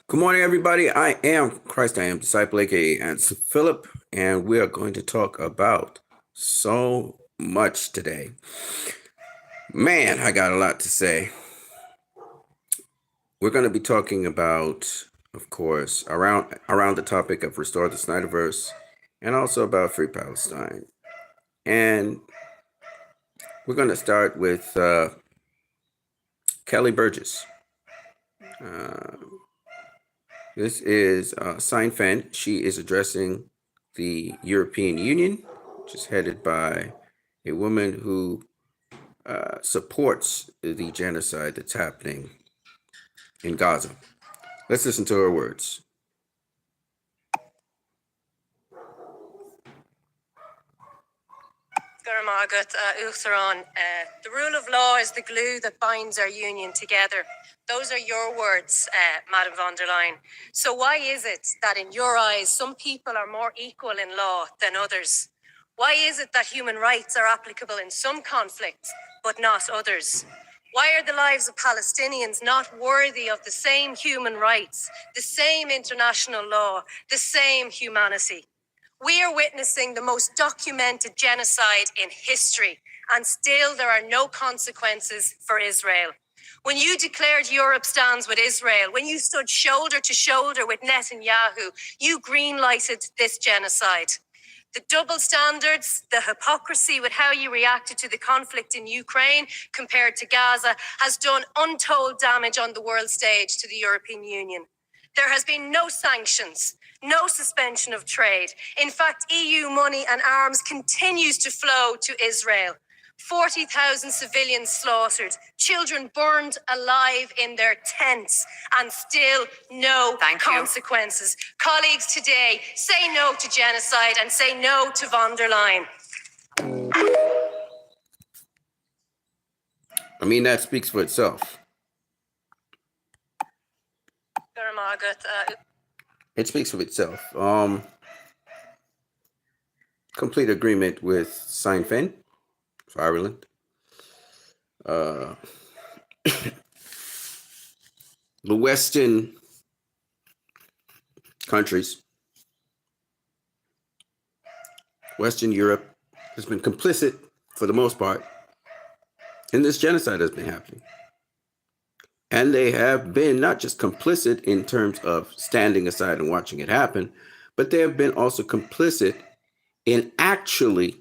Good morning, everybody. I am Christ. I am Disciple, aka Answer Philip, and we are going to talk about so much today. Man, I got a lot to say. We're going to be talking about, of course, around the topic of Restore the Snyderverse, and also about Free Palestine. And we're going to start with Kelly Burgess. This is Sinn Féin. She is addressing the European Union, which is headed by a woman who supports the genocide that's happening in Gaza. Let's listen to her words. The rule of law is the glue that binds our union together. Those are your words, Madam von der Leyen. So why is it that in your eyes, some people are more equal in law than others? Why is it that human rights are applicable in some conflicts, but not others? Why are the lives of Palestinians not worthy of the same human rights, the same international law, the same humanity? We are witnessing the most documented genocide in history, and still there are no consequences for Israel. When you declared Europe stands with Israel, when you stood shoulder to shoulder with Netanyahu, you greenlighted this genocide. The double standards, the hypocrisy with how you reacted to the conflict in Ukraine compared to Gaza has done untold damage on the world stage to the European Union. There has been no sanctions, no suspension of trade. In fact, EU money and arms continues to flow to Israel. 40,000 civilians slaughtered, children burned alive in their tents, and still no consequences. Colleagues, today, say no to genocide and say no to von der Leyen. I mean, that speaks for itself. It speaks for itself. Complete agreement with Sinn Féin for Ireland. The Western countries, Western Europe, has been complicit for the most part in this genocide that's been happening. And they have been not just complicit in terms of standing aside and watching it happen, but they have been also complicit in actually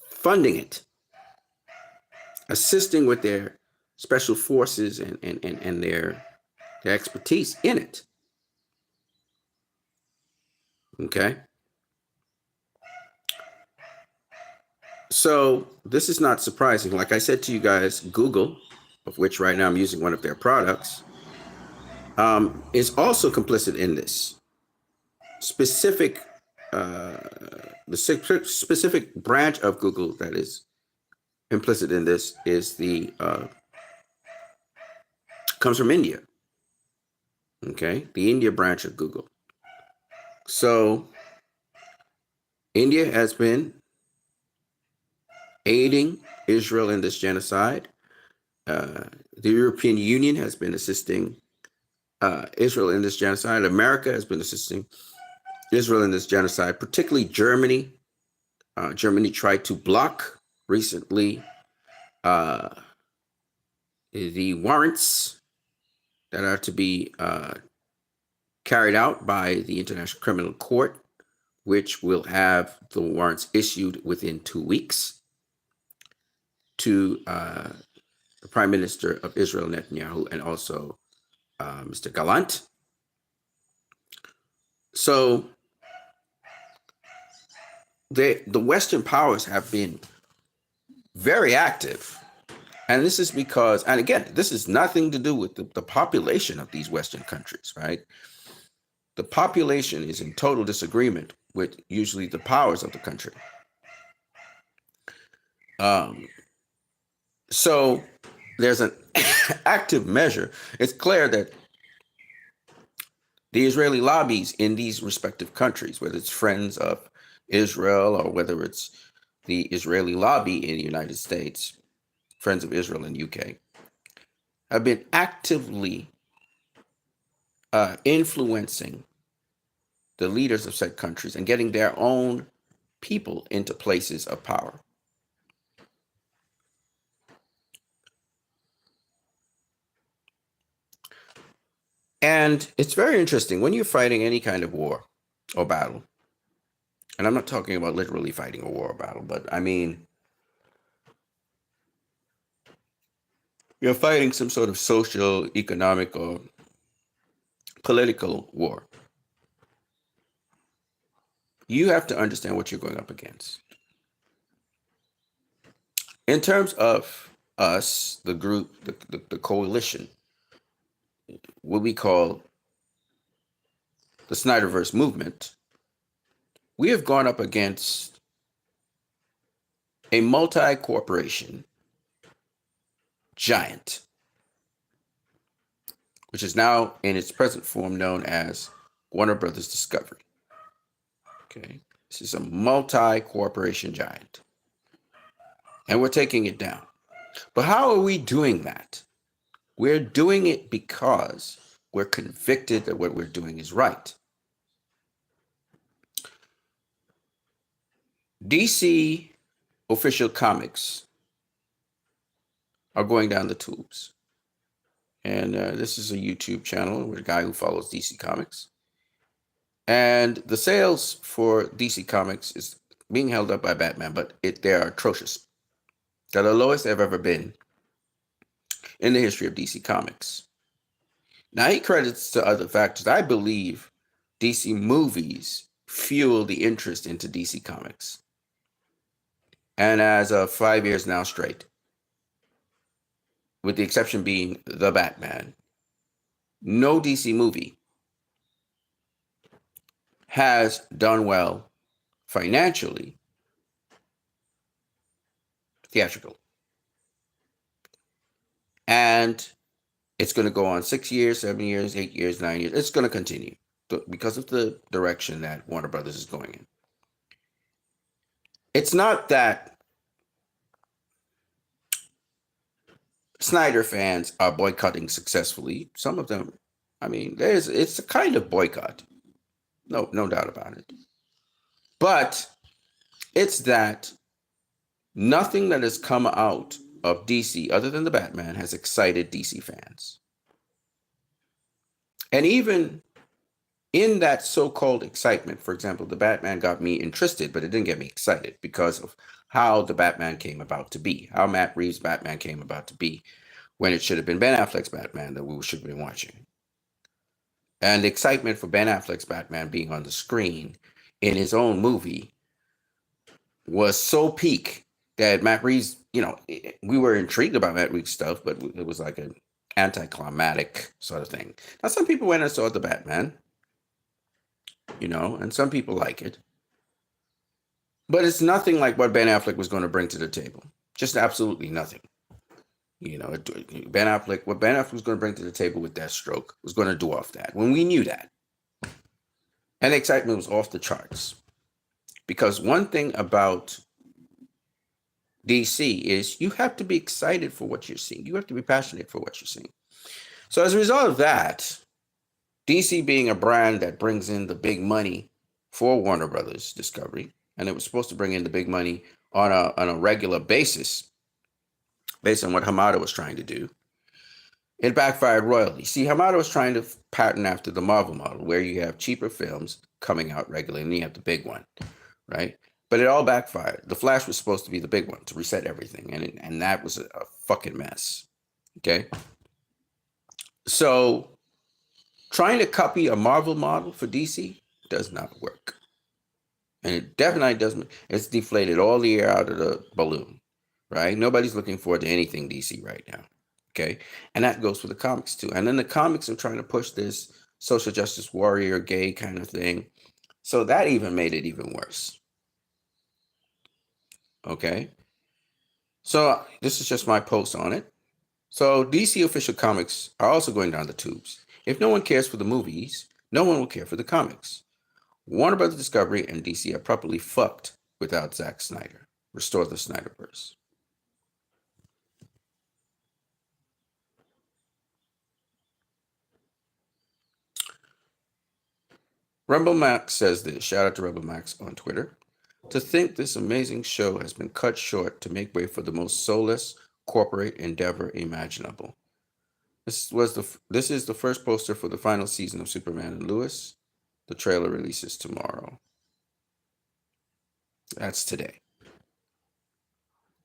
funding it, assisting with their special forces and their expertise in it. Okay? So this is not surprising. Like I said to you guys, Google, of which right now I'm using one of their products, is also complicit in this. The specific branch of Google that is implicit in this is comes from India. Okay, the India branch of Google. So India has been aiding Israel in this genocide. The European Union has been assisting Israel in this genocide. America has been assisting Israel in this genocide, particularly Germany. Germany tried to block recently the warrants that are to be carried out by the International Criminal Court, which will have the warrants issued within 2 weeks to the Prime Minister of Israel, Netanyahu, and also Mr. Gallant. So the Western powers have been very active. And this is because, and again, this is nothing to do with the population of these Western countries, right? The population is in total disagreement with usually the powers of the country. So there's an active measure. It's clear that the Israeli lobbies in these respective countries, whether it's Friends of Israel or whether it's the Israeli lobby in the United States, Friends of Israel in UK, have been actively influencing the leaders of said countries and getting their own people into places of power. And it's very interesting when you're fighting any kind of war or battle. And I'm not talking about literally fighting a war or battle, but I mean, you're fighting some sort of social, economic, or political war. You have to understand what you're going up against. In terms of us, the group, the coalition, what we call the Snyderverse movement, we have gone up against a multi-corporation giant, which is now in its present form known as Warner Brothers Discovery. Okay, this is a multi-corporation giant, and we're taking it down. But how are we doing that? We're doing it because we're convicted that what we're doing is right. DC official comics are going down the tubes. And this is a YouTube channel with a guy who follows DC Comics. And the sales for DC Comics is being held up by Batman, but they're atrocious. They're the lowest they've ever been in the history of DC Comics. Now, he credits to other factors. I believe DC movies fuel the interest into DC Comics. And as of 5 years now straight, with the exception being The Batman, no DC movie has done well financially, theatrical. And it's going to go on 6 years, 7 years, 8 years, 9 years. It's going to continue because of the direction that Warner Brothers is going in. It's not that Snyder fans are boycotting successfully. Some of them, I mean, it's a kind of boycott. No doubt about it. But it's that nothing that has come out of DC other than the Batman has excited DC fans. And even in that so-called excitement, for example, the Batman got me interested, but it didn't get me excited because of how the Batman came about to be, how Matt Reeves' Batman came about to be, when it should have been Ben Affleck's Batman that we should have been watching. And the excitement for Ben Affleck's Batman being on the screen in his own movie was so peak that Matt Reeves, we were intrigued about Matt Reeves' stuff, but it was like an anticlimactic sort of thing. Now, some people went and saw the Batman, and some people like it. But it's nothing like what Ben Affleck was going to bring to the table. Just absolutely nothing. What Ben Affleck was going to bring to the table with Deathstroke was going to dwarf that. When we knew that. And the excitement was off the charts. Because one thing about DC is you have to be excited for what you're seeing. You have to be passionate for what you're seeing. So as a result of that, DC being a brand that brings in the big money for Warner Brothers Discovery, and it was supposed to bring in the big money on a regular basis, based on what Hamada was trying to do, it backfired royally. See, Hamada was trying to pattern after the Marvel model, where you have cheaper films coming out regularly, and you have the big one, right? But it all backfired. The Flash was supposed to be the big one to reset everything, and that was a fucking mess, okay? So trying to copy a Marvel model for DC does not work. And it definitely doesn't. It's deflated all the air out of the balloon. Right? Nobody's looking forward to anything DC right now. Okay? And that goes for the comics too. And then the comics are trying to push this social justice warrior, gay kind of thing. So that even made it even worse. Okay? So this is just my post on it. So DC official comics are also going down the tubes. If no one cares for the movies, no one will care for the comics. Warner Brothers Discovery and DC are properly fucked without Zack Snyder. Restore the Snyderverse. Rebel Max says this. Shout out to Rebel Max on Twitter. To think this amazing show has been cut short to make way for the most soulless corporate endeavor imaginable. This is the first poster for the final season of Superman and Lois. The trailer releases tomorrow. That's today.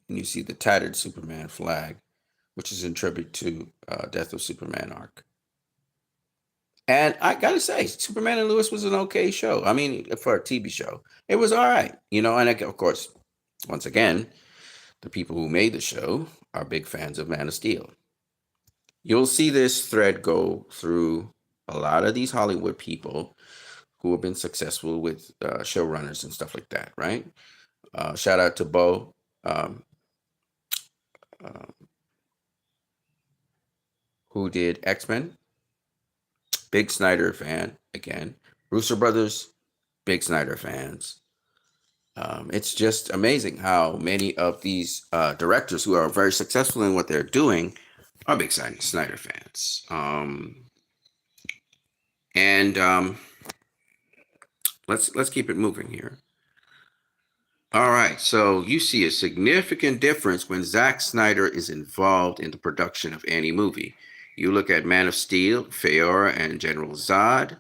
And you see the tattered Superman flag, which is in tribute to Death of Superman arc. And I gotta say, Superman and Lois was an okay show. I mean, for a TV show, it was all right, you know. And of course, once again, the people who made the show are big fans of Man of Steel. You'll see this thread go through a lot of these Hollywood people who have been successful with showrunners and stuff like that, right? Shout out to Bo, um, who did X-Men. Big Snyder fan again. Russo Brothers, big Snyder fans. It's just amazing how many of these directors who are very successful in what they're doing are big Snyder fans. Let's keep it moving here. All right, so you see a significant difference when Zack Snyder is involved in the production of any movie. You look at Man of Steel, Feora, and General Zod.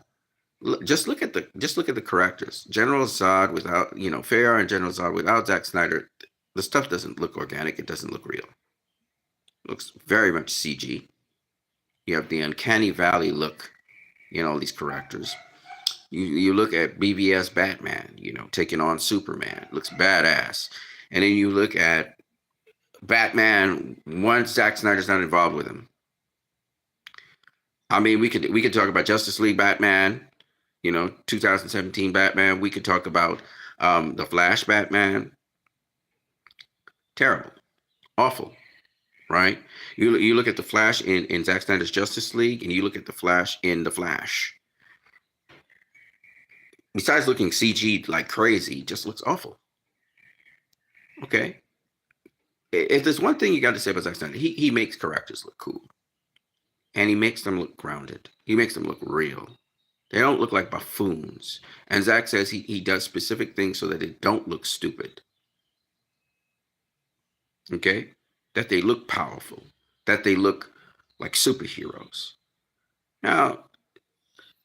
Just look at the characters. General Zod without, Feora and General Zod without Zack Snyder, the stuff doesn't look organic. It doesn't look real. It looks very much CG. You have the uncanny valley look in all these characters. You look at BVS Batman, taking on Superman. It looks badass. And then you look at Batman once Zack Snyder's not involved with him. I mean, we could talk about Justice League Batman, 2017 Batman. We could talk about the Flash Batman. Terrible, awful, right? You look at the Flash in Zack Snyder's Justice League, and you look at the Flash in the Flash. Besides looking CG like crazy, just looks awful. Okay. If there's one thing you got to say about Zack Snyder, he makes characters look cool. And he makes them look grounded. He makes them look real. They don't look like buffoons. And Zack says he does specific things so that they don't look stupid. Okay? That they look powerful. That they look like superheroes. Now,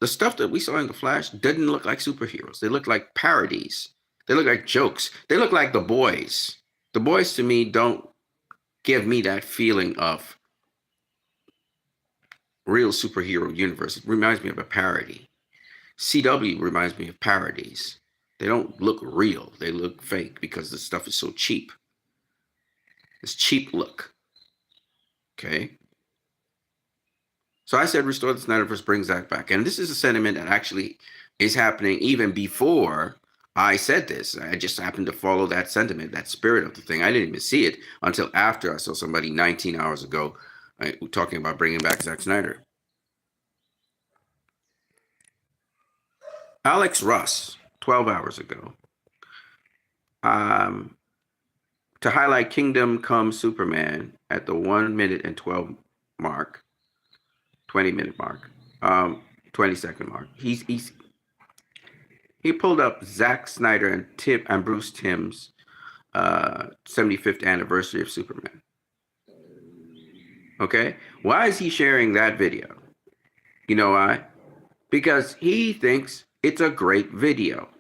the stuff that we saw in The Flash didn't look like superheroes. They look like parodies. They look like jokes. They look like The Boys. The Boys, to me, don't give me that feeling of real superhero universe. It reminds me of a parody. CW reminds me of parodies. They don't look real. They look fake because the stuff is so cheap. It's cheap look. Okay? So I said restore the Snyderverse, bring Zack back. And this is a sentiment that actually is happening even before I said this. I just happened to follow that sentiment, that spirit of the thing. I didn't even see it until after I saw somebody 19 hours ago talking about bringing back Zack Snyder. Alex Russ, 12 hours ago, to highlight Kingdom Come Superman at the 1 minute and 12 mark, 20-minute mark, 20-second mark. He pulled up Zack Snyder and Bruce Timm's 75th anniversary of Superman. Okay? Why is he sharing that video? You know why? Because he thinks it's a great video.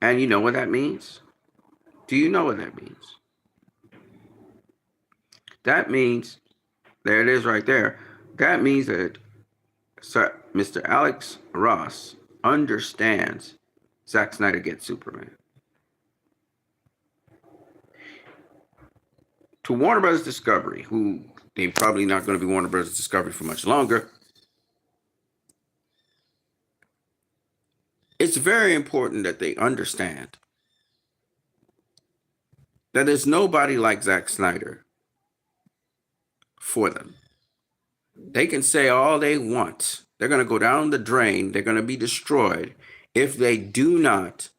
And you know what that means? Do you know what that means? That means, there it is right there. That means that Mr. Alex Ross understands Zack Snyder gets Superman. To Warner Brothers Discovery, who they're probably not going to be Warner Brothers Discovery for much longer, it's very important that they understand that there's nobody like Zack Snyder for them. They can say all they want. They're going to go down the drain. They're going to be destroyed if they do not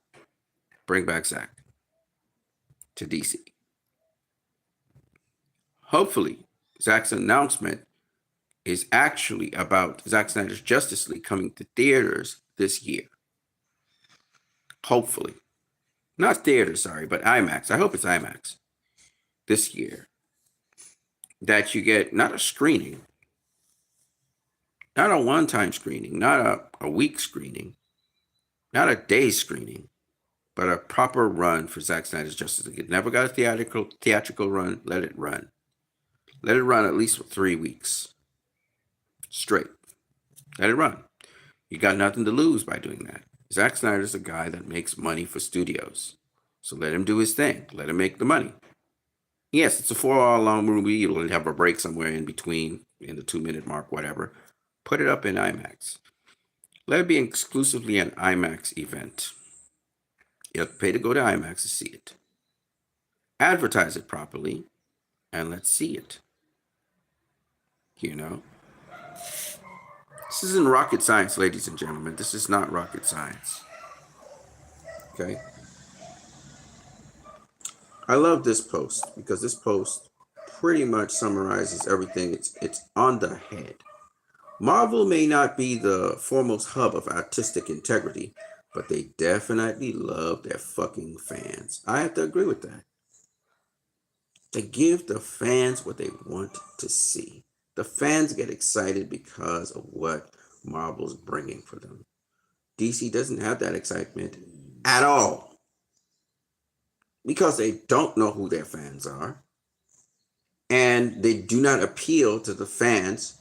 bring back Zack to DC. Hopefully, Zack's announcement is actually about Zack Snyder's Justice League coming to theaters this year. Hopefully. Not theater, sorry, but IMAX. I hope it's IMAX this year. That you get not a screening, not a one-time screening, not a week screening, not a day screening, but a proper run for Zack Snyder's Justice League. It never got a theatrical run. Let it run. Let it run at least for 3 weeks straight. Let it run. You got nothing to lose by doing that. Zack Snyder's a guy that makes money for studios. So let him do his thing. Let him make the money. Yes, it's a 4-hour long movie. You'll have a break somewhere in between, in the 2-minute mark, whatever. Put it up in IMAX. Let it be exclusively an IMAX event. You have to pay to go to IMAX to see it. Advertise it properly, and let's see it. You know? This isn't rocket science, ladies and gentlemen. This is not rocket science. Okay? I love this post because this post pretty much summarizes everything. It's on the head. Marvel may not be the foremost hub of artistic integrity, but they definitely love their fucking fans. I have to agree with that. They give the fans what they want to see. The fans get excited because of what Marvel's bringing for them. DC doesn't have that excitement at all because they don't know who their fans are, and they do not appeal to the fans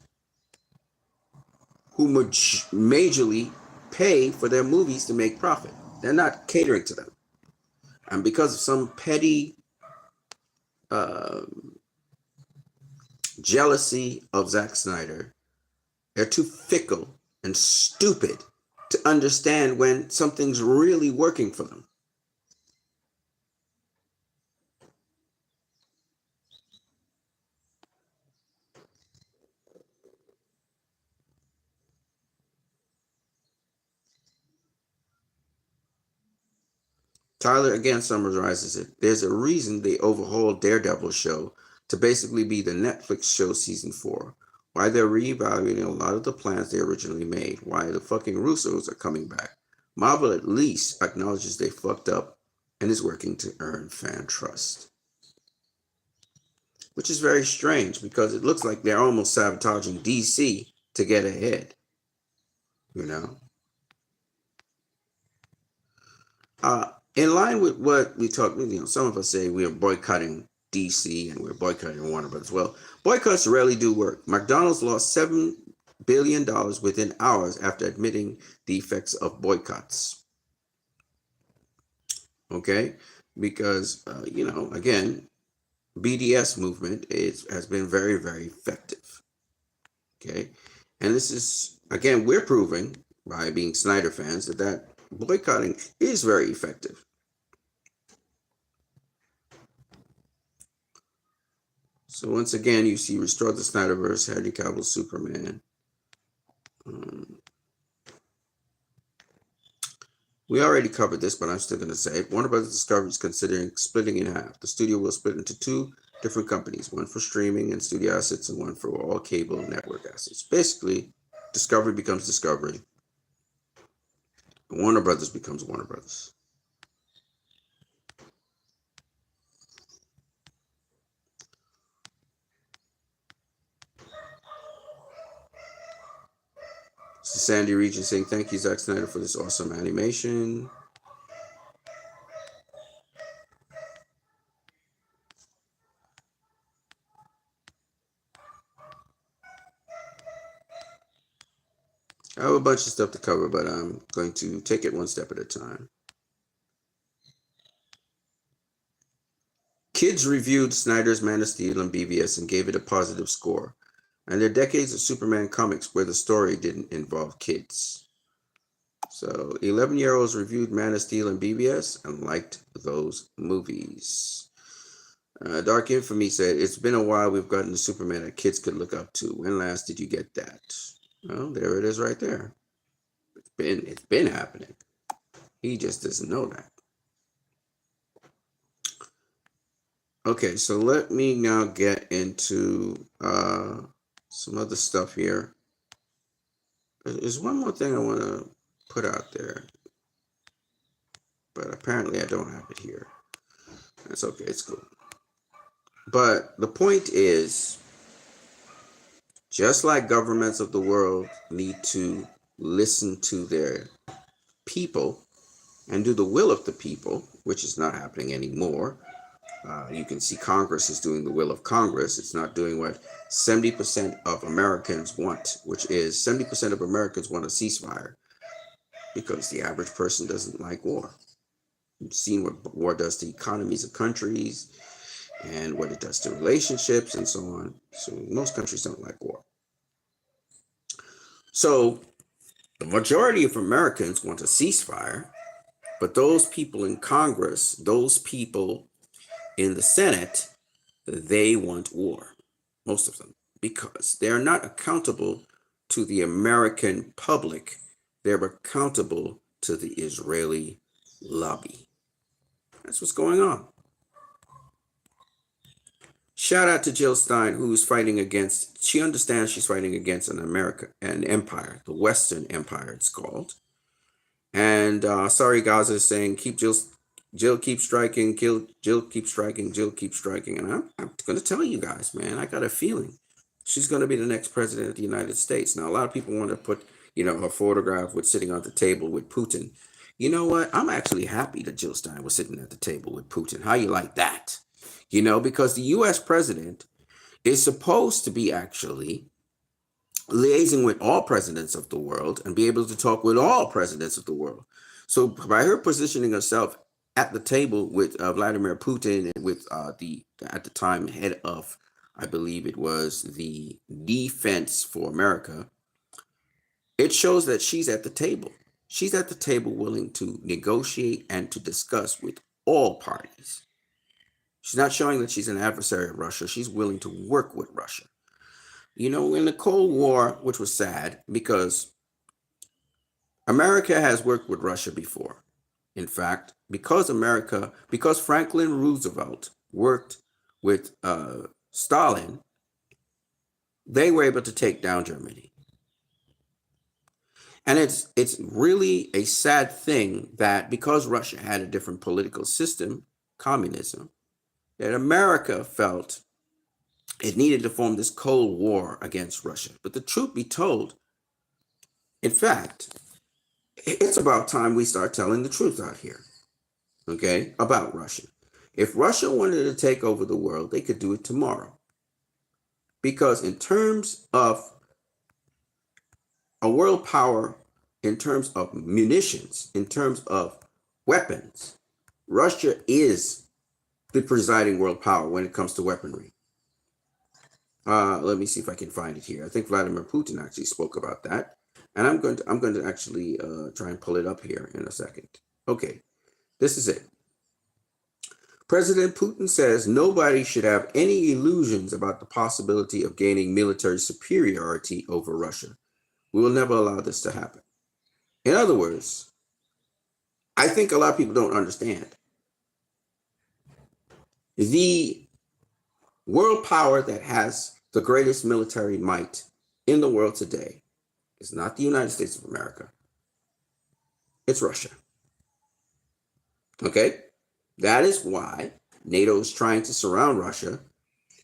who majorly pay for their movies to make profit. They're not catering to them. And because of some petty jealousy of Zack Snyder, they're too fickle and stupid to understand when something's really working for them. Tyler again summarizes it. There's a reason they overhauled Daredevil's show to basically be the Netflix show season 4. Why they're reevaluating a lot of the plans they originally made. Why the fucking Russos are coming back. Marvel at least acknowledges they fucked up and is working to earn fan trust. Which is very strange because it looks like they're almost sabotaging DC to get ahead. You know? In line with what we talked, some of us say we are boycotting DC and we're boycotting Warner Brothers. Well, boycotts rarely do work. McDonald's lost $7 billion within hours after admitting the effects of boycotts. Okay? Because, again, BDS movement has been very, very effective. Okay? And this is, again, we're proving by being Snyder fans that boycotting is very effective. So once again, you see Restore the Snyderverse, Henry Cavill, Superman. We already covered this, but I'm still going to say it. Warner Brothers Discovery is considering splitting in half. The studio will split into 2 different companies, one for streaming and studio assets and one for all cable network assets. Basically, Discovery becomes Discovery. Warner Brothers becomes Warner Brothers. This is Sandy Regent saying, thank you, Zack Snyder, for this awesome animation. I have a bunch of stuff to cover, but I'm going to take it one step at a time. Kids reviewed Snyder's Man of Steel and BVS and gave it a positive score. And there are decades of Superman comics where the story didn't involve kids. So 11-year-olds reviewed Man of Steel and BVS and liked those movies. Dark Infamy said, it's been a while we've gotten a Superman that kids could look up to. When last did you get that? Well, there it is right there. It's been happening. He just doesn't know that. Okay, so let me now get into some other stuff here. There's one more thing I want to put out there, but apparently I don't have it here. That's okay, it's cool. But the point is, just like governments of the world need to listen to their people and do the will of the people, which is not happening anymore. You can see Congress is doing the will of Congress. It's not doing what 70% of Americans want, which is 70% of Americans want a ceasefire because the average person doesn't like war. You've seen what war does to economies of countries and what it does to relationships and so on. So most countries don't like war. So the majority of Americans want a ceasefire, but those people in Congress, those people in the Senate, they want war, most of them, because they're not accountable to the American public. They're accountable to the Israeli lobby. That's what's going on. Shout out to Jill Stein, who's fighting against, she understands she's fighting against an empire, the Western Empire it's called. And sorry, Gaza is saying, Jill keeps striking, Jill keeps striking, Jill keeps striking. And I'm going to tell you guys, man, I got a feeling she's going to be the next president of the United States. Now, a lot of people want to put, her photograph with sitting on the table with Putin. You know what? I'm actually happy that Jill Stein was sitting at the table with Putin. How you like that? Because the U.S. president is supposed to be actually liaising with all presidents of the world and be able to talk with all presidents of the world. So by her positioning herself at the table with Vladimir Putin and with the at the time head of, I believe it was the Defense for America, it shows that she's at the table. She's at the table willing to negotiate and to discuss with all parties. She's not showing that she's an adversary of Russia. She's willing to work with Russia. In the Cold War, which was sad because America has worked with Russia before. In fact, because Franklin Roosevelt worked with Stalin, they were able to take down Germany. And it's really a sad thing that because Russia had a different political system, communism, that America felt it needed to form this Cold War against Russia. But the truth be told, in fact, it's about time we start telling the truth out here, okay, about Russia. If Russia wanted to take over the world, they could do it tomorrow. Because in terms of a world power, in terms of munitions, in terms of weapons, Russia is the presiding world power when it comes to weaponry. Let me see if I can find it here. I think Vladimir Putin actually spoke about that. And I'm going to actually try and pull it up here in a second. Okay, this is it. President Putin says nobody should have any illusions about the possibility of gaining military superiority over Russia. We will never allow this to happen. In other words, I think a lot of people don't understand. The world power that has the greatest military might in the world today is not the United States of America. It's Russia. Okay? That is why NATO is trying to surround Russia,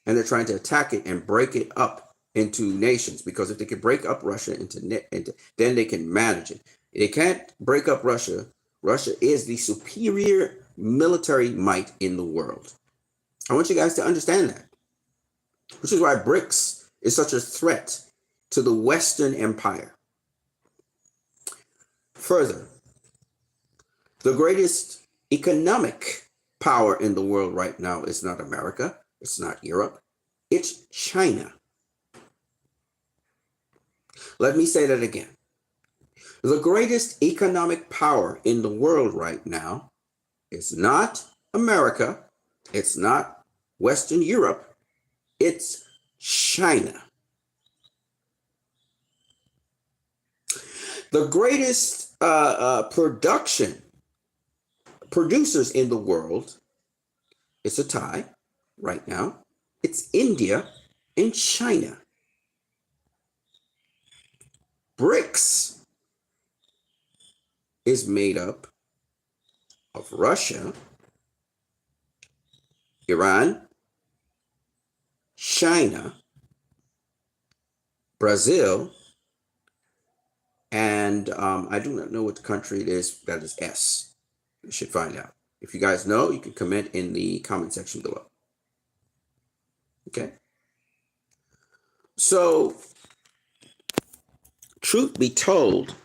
and they're trying to attack it and break it up into nations, because if they can break up Russia then they can manage it. They can't break up Russia. Russia is the superior military might in the world. I want you guys to understand that, which is why BRICS is such a threat to the Western Empire. Further, the greatest economic power in the world right now is not America, it's not Europe, it's China. Let me say that again. The greatest economic power in the world right now is not America, it's not Western Europe, it's China. The greatest producers in the world, it's a tie right now. It's India and China. BRICS is made up of Russia, Iran, China, Brazil, and I do not know what the country it is that is S. You should find out. If you guys know, you can comment in the comment section below. Okay. So, truth be told,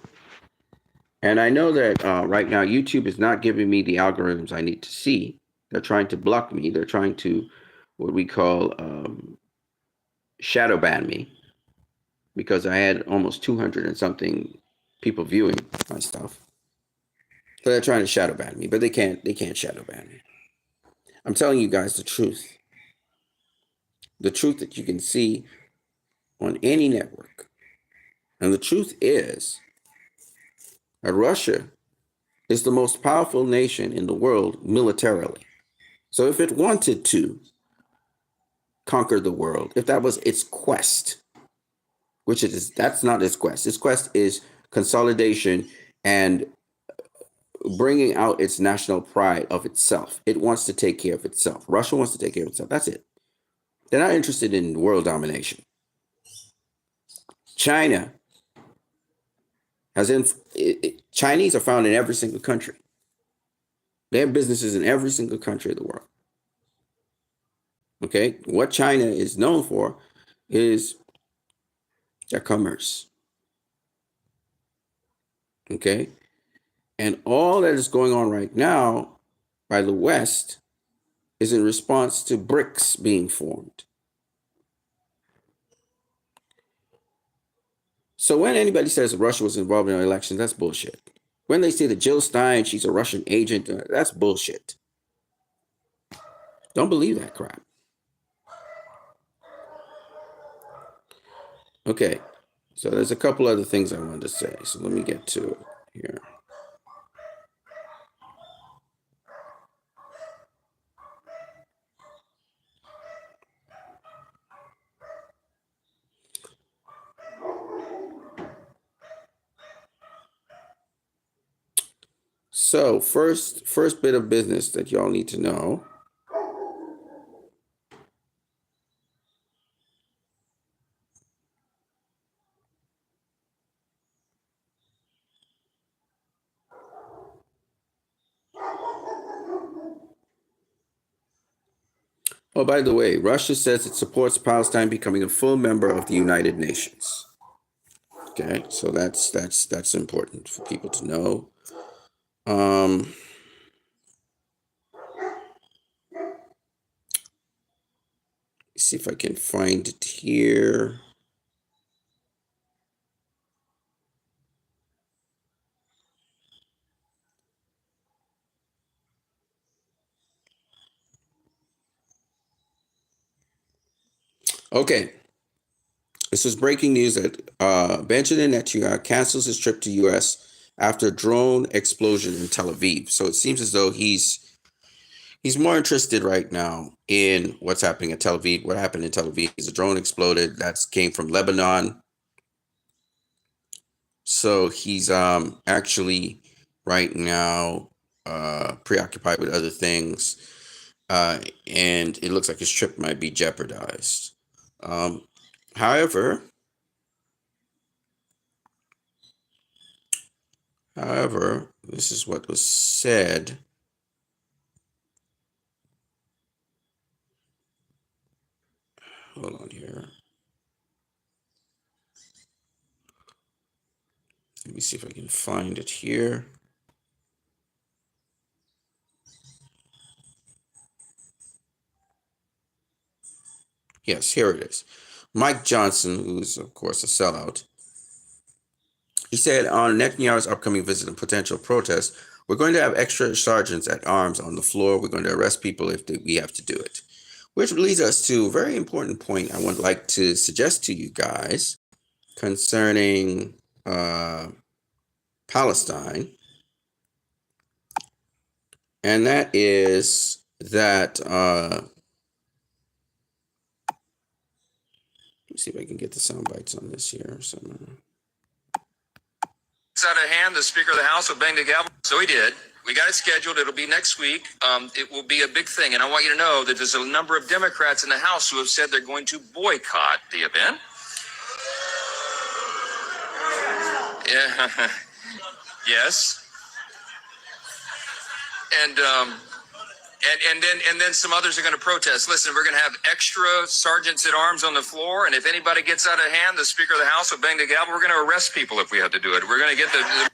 and I know that right now YouTube is not giving me the algorithms I need to see. They're trying to block me. They're trying to what we call shadow ban me because I had almost 200 and something people viewing my stuff. So they're trying to shadow ban me, but they can't shadow ban me. I'm telling you guys the truth. The truth that you can see on any network. And the truth is that Russia is the most powerful nation in the world militarily. So if it wanted to conquer the world, if that was its quest, which it is, that's not its quest. Its quest is consolidation and bringing out its national pride of itself. It wants to take care of itself. Russia wants to take care of itself. That's it. They're not interested in world domination. China Chinese are found in every single country. They have businesses in every single country of the world. Okay, what China is known for is their commerce. Okay, and all that is going on right now by the West is in response to BRICS being formed. So when anybody says Russia was involved in our elections, that's bullshit. When they say that Jill Stein, she's a Russian agent, that's bullshit. Don't believe that crap. Okay, so there's a couple other things I wanted to say. So let me get to it here. So first bit of business that y'all need to know. Oh, by the way, Russia says it supports Palestine becoming a full member of the United Nations. Okay, so that's important for people to know. See if I can find it here. Okay. This is breaking news that Benjamin Netanyahu cancels his trip to U.S. after drone explosion in Tel Aviv. So it seems as though he's more interested right now in what's happening at Tel Aviv. What happened in Tel Aviv is a drone exploded that came from Lebanon. So he's actually right now preoccupied with other things, and it looks like his trip might be jeopardized. However, this is what was said. Hold on here. Let me see if I can find it here. Yes, here it is. Mike Johnson, who's of course a sellout, he said on Netanyahu's upcoming visit and potential protests, we're going to have extra sergeants at arms on the floor. We're going to arrest people if we have to do it. Which leads us to a very important point I would like to suggest to you guys concerning Palestine. And that is that, let me see if I can get the sound bites on this here somewhere. gets out of hand, the Speaker of the House will bang the gavel. So he did. We got it scheduled. It'll be next week. It will be a big thing. And I want you to know that there's a number of Democrats in the House who have said they're going to boycott the event. Yeah. Yes. And then some others are going to protest. Listen, we're going to have extra sergeants at arms on the floor, and if anybody gets out of hand, the Speaker of the House will bang the gavel. We're going to arrest people if we have to do it. We're going to get the...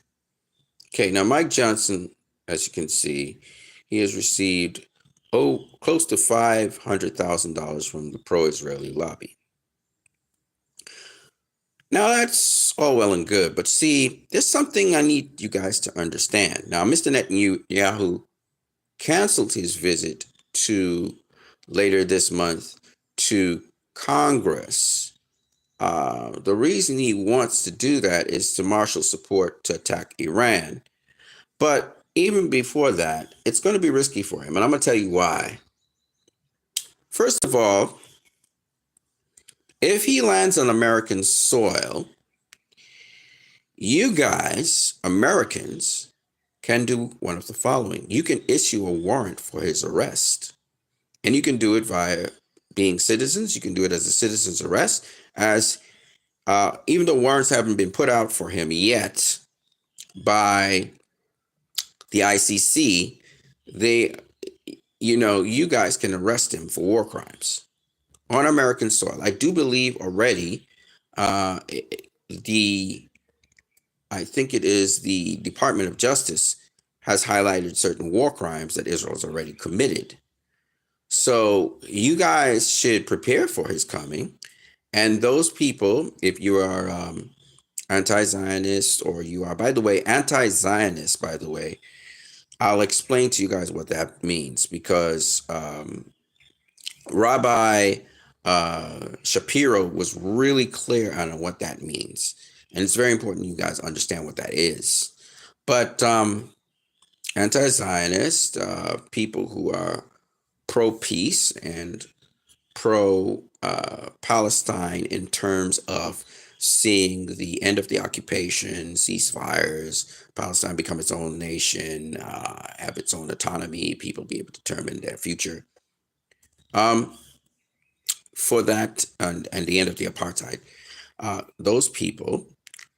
Okay, now Mike Johnson, as you can see, he has received close to $500,000 from the pro-Israeli lobby. Now that's all well and good, but see, there's something I need you guys to understand. Now, Mr. Netanyahu canceled his visit to later this month to Congress. The reason he wants to do that is to marshal support to attack Iran. But even before that, it's going to be risky for him, and I'm going to tell you why. First of all, if he lands on American soil, you guys, Americans, can do one of the following. You can issue a warrant for his arrest. And you can do it via being citizens. You can do it as a citizen's arrest, as even though warrants haven't been put out for him yet by the ICC, you guys can arrest him for war crimes on American soil. I do believe already I think it is the Department of Justice has highlighted certain war crimes that Israel has already committed. So you guys should prepare for his coming. And those people, if you are anti-Zionist, or you are, by the way, anti-Zionist, by the way, I'll explain to you guys what that means, because Rabbi Shapiro was really clear on what that means. And it's very important you guys understand what that is. But anti-Zionist, people who are pro-peace and pro-Palestine in terms of seeing the end of the occupation, ceasefires, Palestine become its own nation, have its own autonomy, people be able to determine their future. For that, and the end of the apartheid, those people,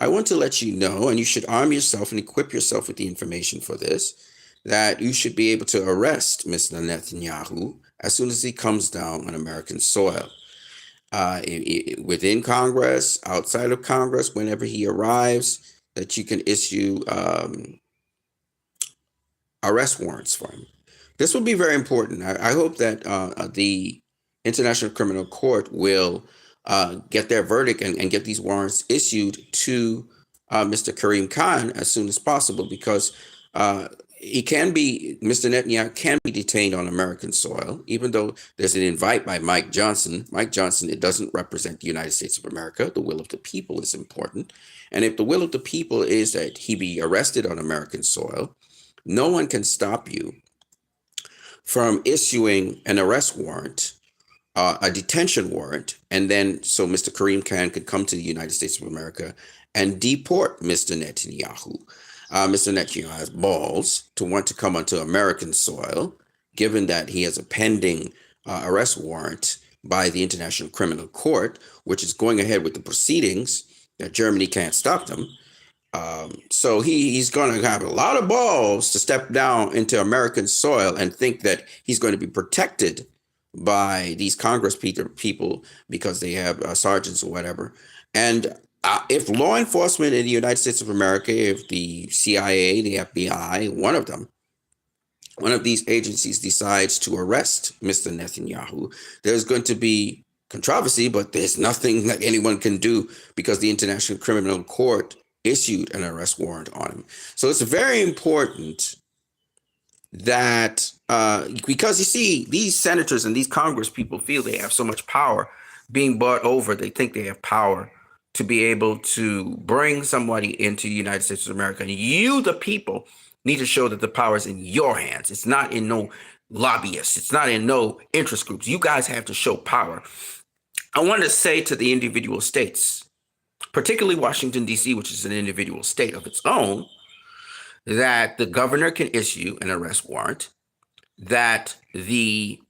I want to let you know, and you should arm yourself and equip yourself with the information for this, that you should be able to arrest Mr. Netanyahu as soon as he comes down on American soil. Within Congress, outside of Congress, whenever he arrives, that you can issue arrest warrants for him. This will be very important. I hope that the International Criminal Court will get their verdict and get these warrants issued to Mr. Karim Khan as soon as possible, because Mr. Netanyahu can be detained on American soil, even though there's an invite by Mike Johnson. Mike Johnson, it doesn't represent the United States of America. The will of the people is important. And if the will of the people is that he be arrested on American soil, no one can stop you from issuing an arrest warrant, a detention warrant, and then so Mr. Karim Khan could come to the United States of America and deport Mr. Netanyahu. Mr. Netanyahu has balls to want to come onto American soil, given that he has a pending arrest warrant by the International Criminal Court, which is going ahead with the proceedings, that Germany can't stop them. So he's going to have a lot of balls to step down into American soil and think that he's going to be protected by these Congress people because they have sergeants or whatever. And if law enforcement in the United States of America, if the CIA, the FBI, one of these agencies decides to arrest Mr. Netanyahu, there's going to be controversy, but there's nothing that anyone can do because the International Criminal Court issued an arrest warrant on him. So it's very important that because you see, these senators and these Congress people feel they have so much power being bought over. They think they have power to be able to bring somebody into the United States of America. And you, the people, need to show that the power is in your hands. It's not in no lobbyists. It's not in no interest groups. You guys have to show power. I want to say to the individual states, particularly Washington, D.C., which is an individual state of its own, that the governor can issue an arrest warrant, that the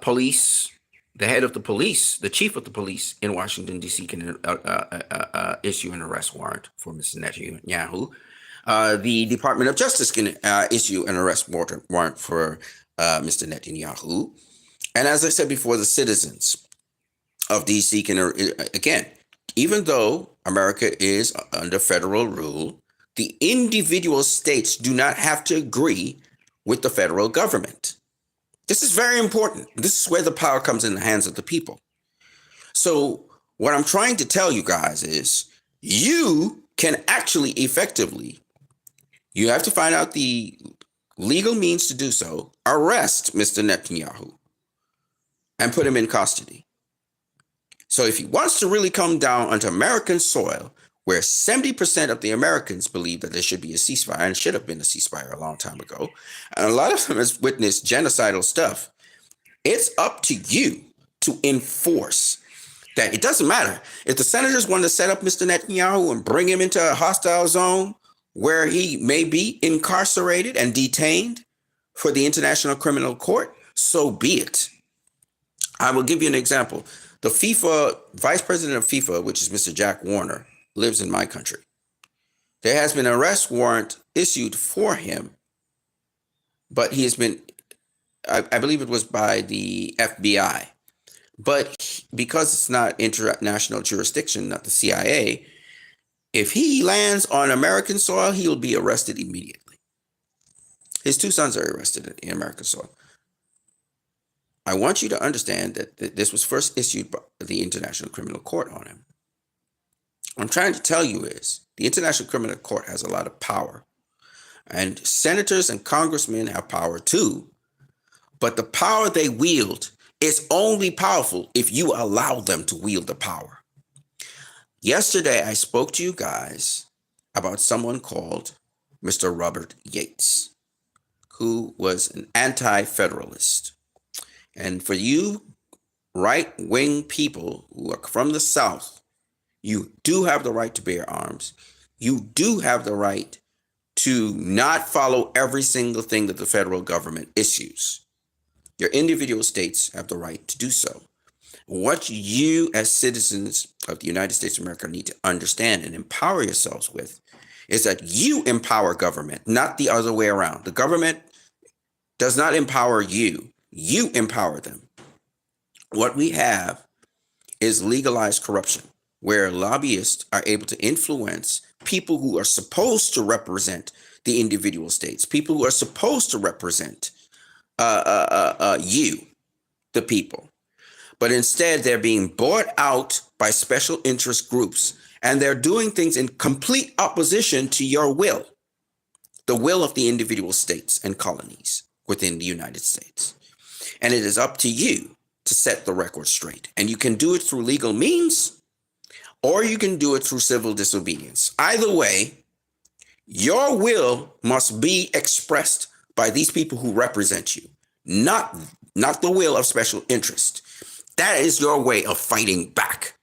police, the head of the police, the chief of the police in Washington, D.C. can issue an arrest warrant for Mr. Netanyahu. The Department of Justice can issue an arrest warrant for Mr. Netanyahu. And as I said before, the citizens of D.C. can, again, even though America is under federal rule, the individual states do not have to agree with the federal government. This is very important. This is where the power comes in the hands of the people. So what I'm trying to tell you guys is you can actually effectively, you have to find out the legal means to do so, arrest Mr. Netanyahu and put him in custody. So if he wants to really come down onto American soil, where 70% of the Americans believe that there should be a ceasefire, and should have been a ceasefire a long time ago, and a lot of them has witnessed genocidal stuff, it's up to you to enforce that. It doesn't matter. If the senators want to set up Mr. Netanyahu and bring him into a hostile zone where he may be incarcerated and detained for the International Criminal Court, so be it. I will give you an example. The FIFA, vice president of FIFA, which is Mr. Jack Warner, lives in my country. There has been an arrest warrant issued for him, but he has been, I believe it was by the FBI. But because it's not international jurisdiction, not the CIA, if he lands on American soil, he will be arrested immediately. His two sons are arrested in American soil. I want you to understand that this was first issued by the International Criminal Court on him. What I'm trying to tell you is the International Criminal Court has a lot of power, and senators and congressmen have power too, but the power they wield is only powerful if you allow them to wield the power. Yesterday, I spoke to you guys about someone called Mr. Robert Yates, who was an anti-federalist. And for you right-wing people who are from the South, you do have the right to bear arms. You do have the right to not follow every single thing that the federal government issues. Your individual states have the right to do so. What you as citizens of the United States of America need to understand and empower yourselves with is that you empower government, not the other way around. The government does not empower you. You empower them. What we have is legalized corruption, where lobbyists are able to influence people who are supposed to represent the individual states, people who are supposed to represent you, the people. But instead, they're being bought out by special interest groups, and they're doing things in complete opposition to your will, the will of the individual states and colonies within the United States. And it is up to you to set the record straight. And you can do it through legal means, or you can do it through civil disobedience. Either way, your will must be expressed by these people who represent you, not the will of special interest. That is your way of fighting back.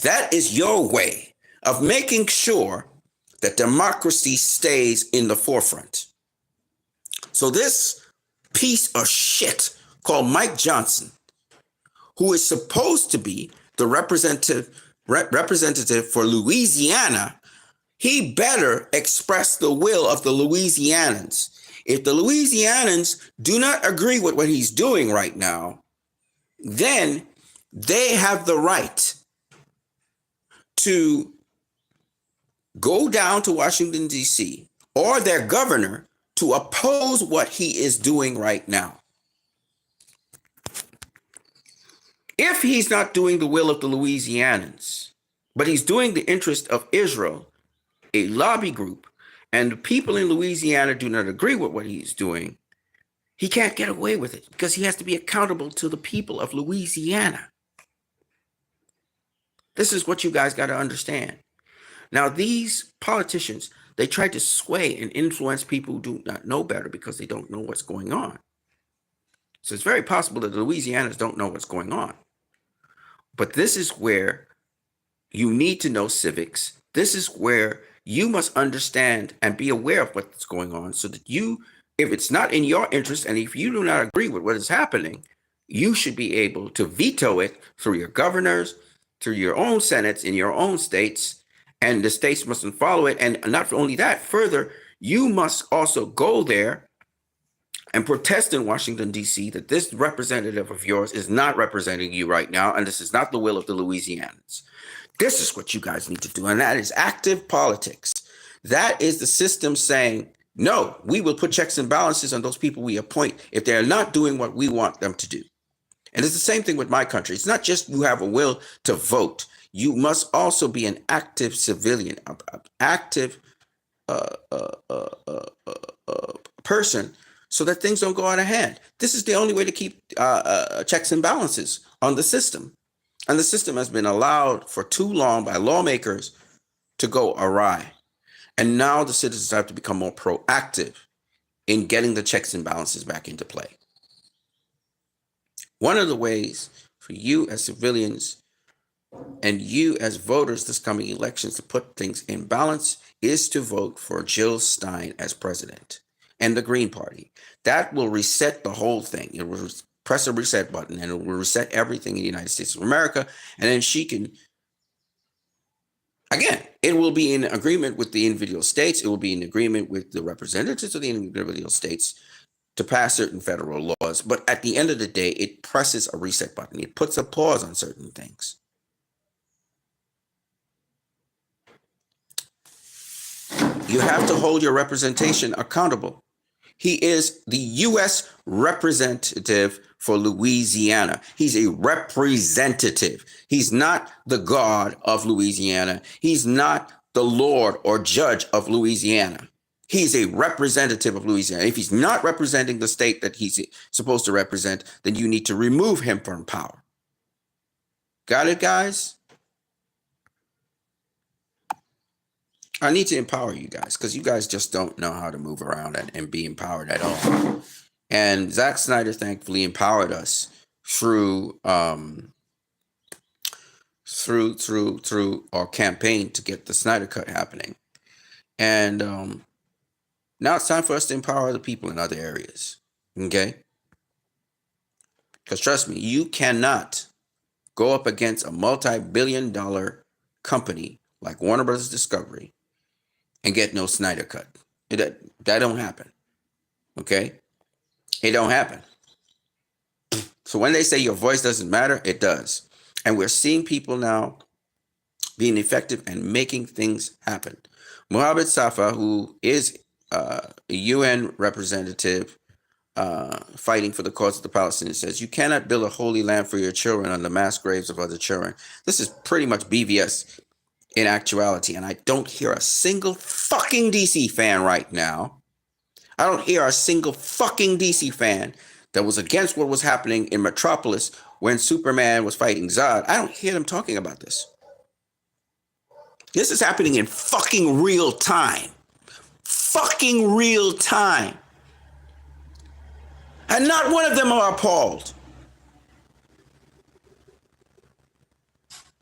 That is your way of making sure that democracy stays in the forefront. So this piece of shit called Mike Johnson, who is supposed to be the representative for Louisiana, he better express the will of the Louisianans. If the Louisianans do not agree with what he's doing right now, then they have the right to go down to Washington, D.C., or their governor to oppose what he is doing right now. If he's not doing the will of the Louisianans, but he's doing the interest of Israel, a lobby group, and the people in Louisiana do not agree with what he's doing, he can't get away with it because he has to be accountable to the people of Louisiana. This is what you guys got to understand. Now, these politicians, they try to sway and influence people who do not know better because they don't know what's going on. So it's very possible that the Louisianans don't know what's going on. But this is where you need to know civics. This is where you must understand and be aware of what's going on so that you, if it's not in your interest and if you do not agree with what is happening, you should be able to veto it through your governors, through your own senates in your own states, and the states mustn't follow it. And not only that, further, you must also go there and protest in Washington, D.C., that this representative of yours is not representing you right now, and this is not the will of the Louisianans. This is what you guys need to do, and that is active politics. That is the system saying, no, we will put checks and balances on those people we appoint if they're not doing what we want them to do. And it's the same thing with my country. It's not just you have a will to vote. You must also be an active civilian, active person, so that things don't go out of hand. This is the only way to keep checks and balances on the system. And the system has been allowed for too long by lawmakers to go awry. And now the citizens have to become more proactive in getting the checks and balances back into play. One of the ways for you as civilians and you as voters this coming elections to put things in balance is to vote for Jill Stein as president and the Green Party. That will reset the whole thing. It will press a reset button and it will reset everything in the United States of America. And then she can, again, it will be in agreement with the individual states. It will be in agreement with the representatives of the individual states to pass certain federal laws. But at the end of the day, it presses a reset button. It puts a pause on certain things. You have to hold your representation accountable. He is the U.S. representative for Louisiana. He's a representative. He's not the God of Louisiana. He's not the Lord or judge of Louisiana. He's a representative of Louisiana. If he's not representing the state that he's supposed to represent, then you need to remove him from power. Got it, guys? I need to empower you guys because you guys just don't know how to move around and be empowered at all. And Zack Snyder thankfully empowered us through our campaign to get the Snyder Cut happening. And now it's time for us to empower the people in other areas. Okay? Because trust me, you cannot go up against a multi-billion-dollar company like Warner Brothers Discovery and get no Snyder Cut. That don't happen. Okay? It don't happen. So when they say your voice doesn't matter, it does. And we're seeing people now being effective and making things happen. Mohammed Safa, who is a UN representative fighting for the cause of the Palestinians, says, you cannot build a holy land for your children on the mass graves of other children. This is pretty much BVS in actuality. And I don't hear a single fucking DC fan right now. I don't hear a single fucking DC fan that was against what was happening in Metropolis when Superman was fighting Zod. I don't hear them talking about this. This is happening in fucking real time. Fucking real time. And not one of them are appalled.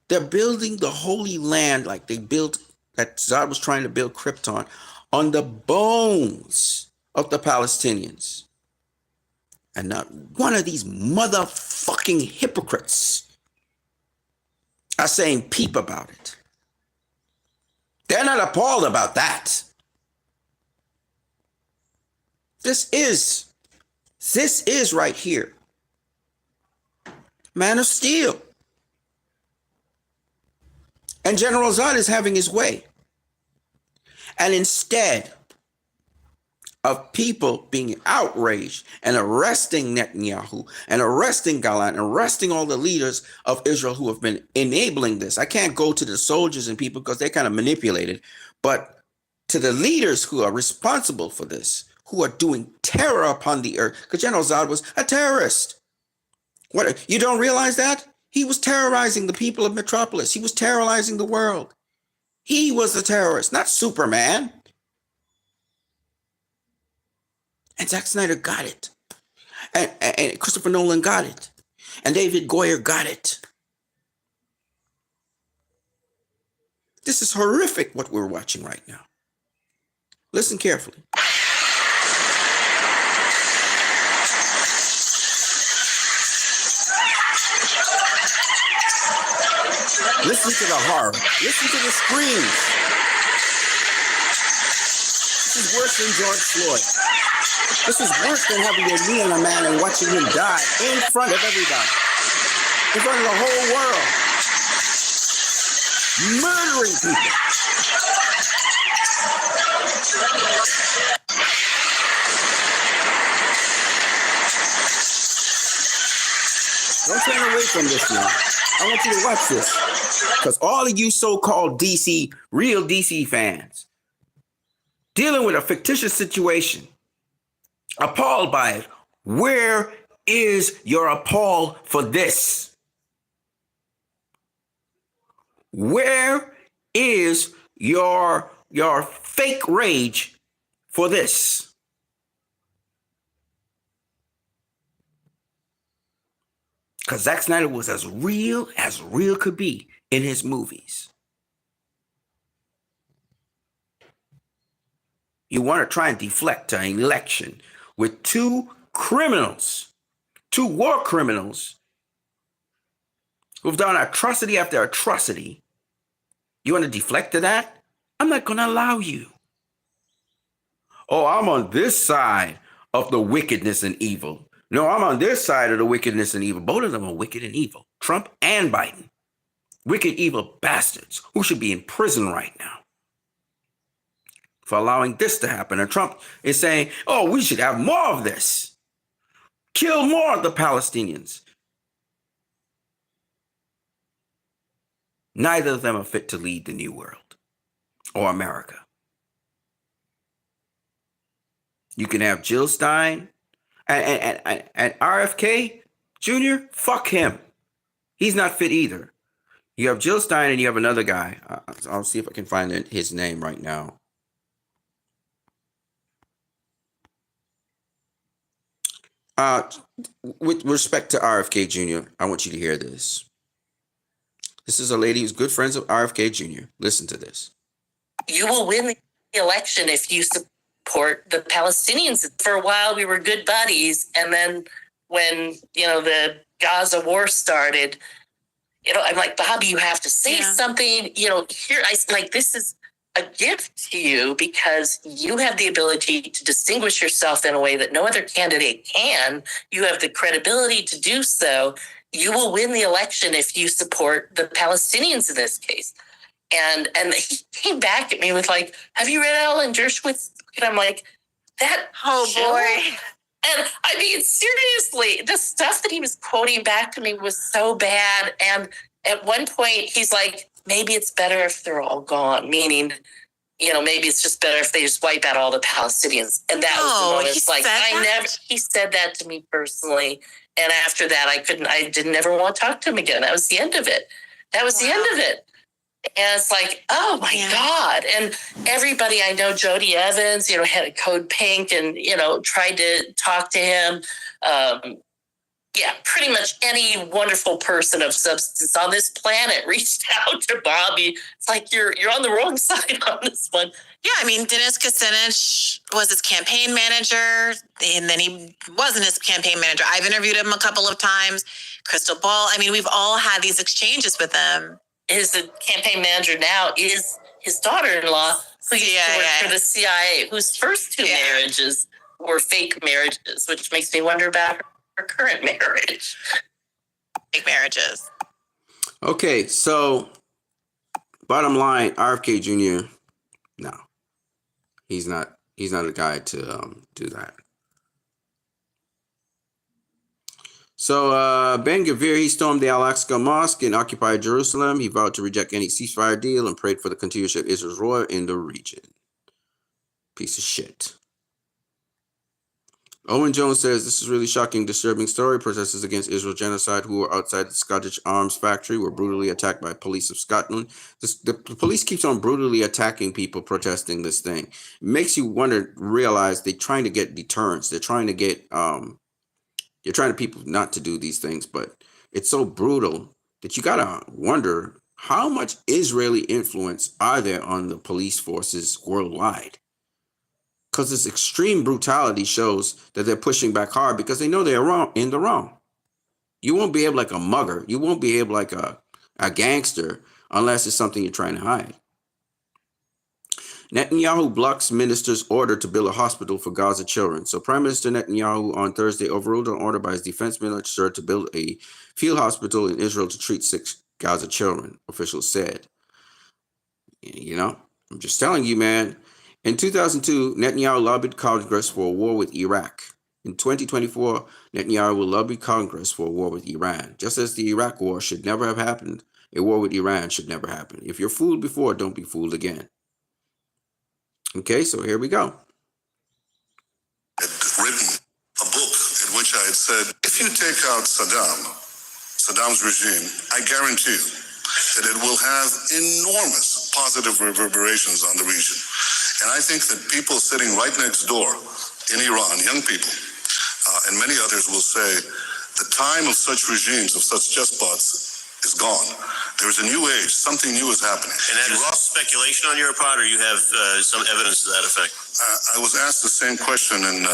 They're building the Holy Land like they built, that Zod was trying to build Krypton, on the bones of the Palestinians. And not one of these motherfucking hypocrites are saying peep about it. They're not appalled about that. This is right here Man of Steel. And General Zod is having his way. And instead of people being outraged and arresting Netanyahu and arresting Gallant and arresting all the leaders of Israel who have been enabling this, I can't go to the soldiers and people because they're kind of manipulated, but to the leaders who are responsible for this, who are doing terror upon the earth, because General Zod was a terrorist. What, you don't realize that? He was terrorizing the people of Metropolis. He was terrorizing the world. He was the terrorist, not Superman. And Zack Snyder got it. And Christopher Nolan got it. And David Goyer got it. This is horrific what we're watching right now. Listen carefully. Listen to the horror. Listen to the screams. This is worse than George Floyd. This is worse than having your knee on a man and watching him die in front of everybody. In front of the whole world. Murdering people. Don't turn away from this now. I want you to watch this. Because all of you so-called DC, real DC fans, dealing with a fictitious situation, appalled by it, where is your appall for this? Where is your fake rage for this? Because Zack Snyder was as real could be in his movies. You want to try and deflect an election with two criminals, two war criminals who've done atrocity after atrocity. You want to deflect to that? I'm not going to allow you. Oh, I'm on this side of the wickedness and evil. No, I'm on this side of the wickedness and evil. Both of them are wicked and evil. Trump and Biden. Wicked, evil bastards who should be in prison right now for allowing this to happen. And Trump is saying, oh, we should have more of this. Kill more of the Palestinians. Neither of them are fit to lead the new world or America. You can have Jill Stein and RFK Jr., fuck him. He's not fit either. You have Jill Stein and you have another guy. I'll see if I can find his name right now. With respect to RFK Jr., I want you to hear this. This is a lady who's good friends with RFK Jr. Listen to this. You will win the election if you support the Palestinians. For a while, we were good buddies. And then when, the Gaza war started, I'm like, Bobby, you have to say something. This is a gift to you because you have the ability to distinguish yourself in a way that no other candidate can. You have the credibility to do so. You will win the election if you support the Palestinians in this case. And he came back at me with like, have you read Alan Dershowitz? And I'm like, that boy. And I mean, seriously, the stuff that he was quoting back to me was so bad. And at one point he's like, maybe it's better if they're all gone, meaning, maybe it's just better if they just wipe out all the Palestinians. And that was the moment. It's like, he said that to me personally. And after that, I didn't ever want to talk to him again. That was the end of it. That was the end of it. And it's like, oh my God. And everybody I know, Jody Evans, had a code pink and, tried to talk to him. Pretty much any wonderful person of substance on this planet reached out to Bobby. It's like, you're on the wrong side on this one. Yeah, I mean, Dennis Kucinich was his campaign manager, and then he wasn't his campaign manager. I've interviewed him a couple of times. Crystal Ball. I mean, we've all had these exchanges with him. His campaign manager now is his daughter-in-law, who used to work for the CIA, whose first two marriages were fake marriages, which makes me wonder about her current marriage. Fake marriages. Okay, so bottom line, RFK Jr., no. He's not a guy to do that. So Ben Gvir, he stormed the Al-Aqsa Mosque in occupied Jerusalem. He vowed to reject any ceasefire deal and prayed for the continuation of Israel's rule in the region. Piece of shit. Owen Jones says, this is really shocking, disturbing story. Protesters against Israel genocide who were outside the Scottish arms factory were brutally attacked by police of Scotland. The police keeps on brutally attacking people protesting this thing. It makes you realize they're trying to get deterrence. They're trying to get, you're trying to people not to do these things, but it's so brutal that you got to wonder How much Israeli influence are there on the police forces worldwide? Because this extreme brutality shows that they're pushing back hard because they know they're wrong, in the wrong. You won't be able like a mugger. You won't be able like a gangster unless it's something you're trying to hide. Netanyahu blocks minister's order to build a hospital for Gaza children. So Prime Minister Netanyahu on Thursday overruled an order by his defense minister to build a field hospital in Israel to treat 6 Gaza children, officials said. You know, I'm just telling you, man. In 2002, Netanyahu lobbied Congress for a war with Iraq. In 2024, Netanyahu will lobby Congress for a war with Iran. Just as the Iraq war should never have happened, a war with Iran should never happen. If you're fooled before, don't be fooled again. Okay, so here we go. I'd written a book in which I had said, if you take out Saddam's regime, I guarantee you that it will have enormous positive reverberations on the region. And I think that people sitting right next door in Iran, young people, and many others will say, the time of such regimes, of such despots, is gone. There's a new age. Something new is happening. And that is speculation on your part, or you have some evidence to that effect? I was asked the same question in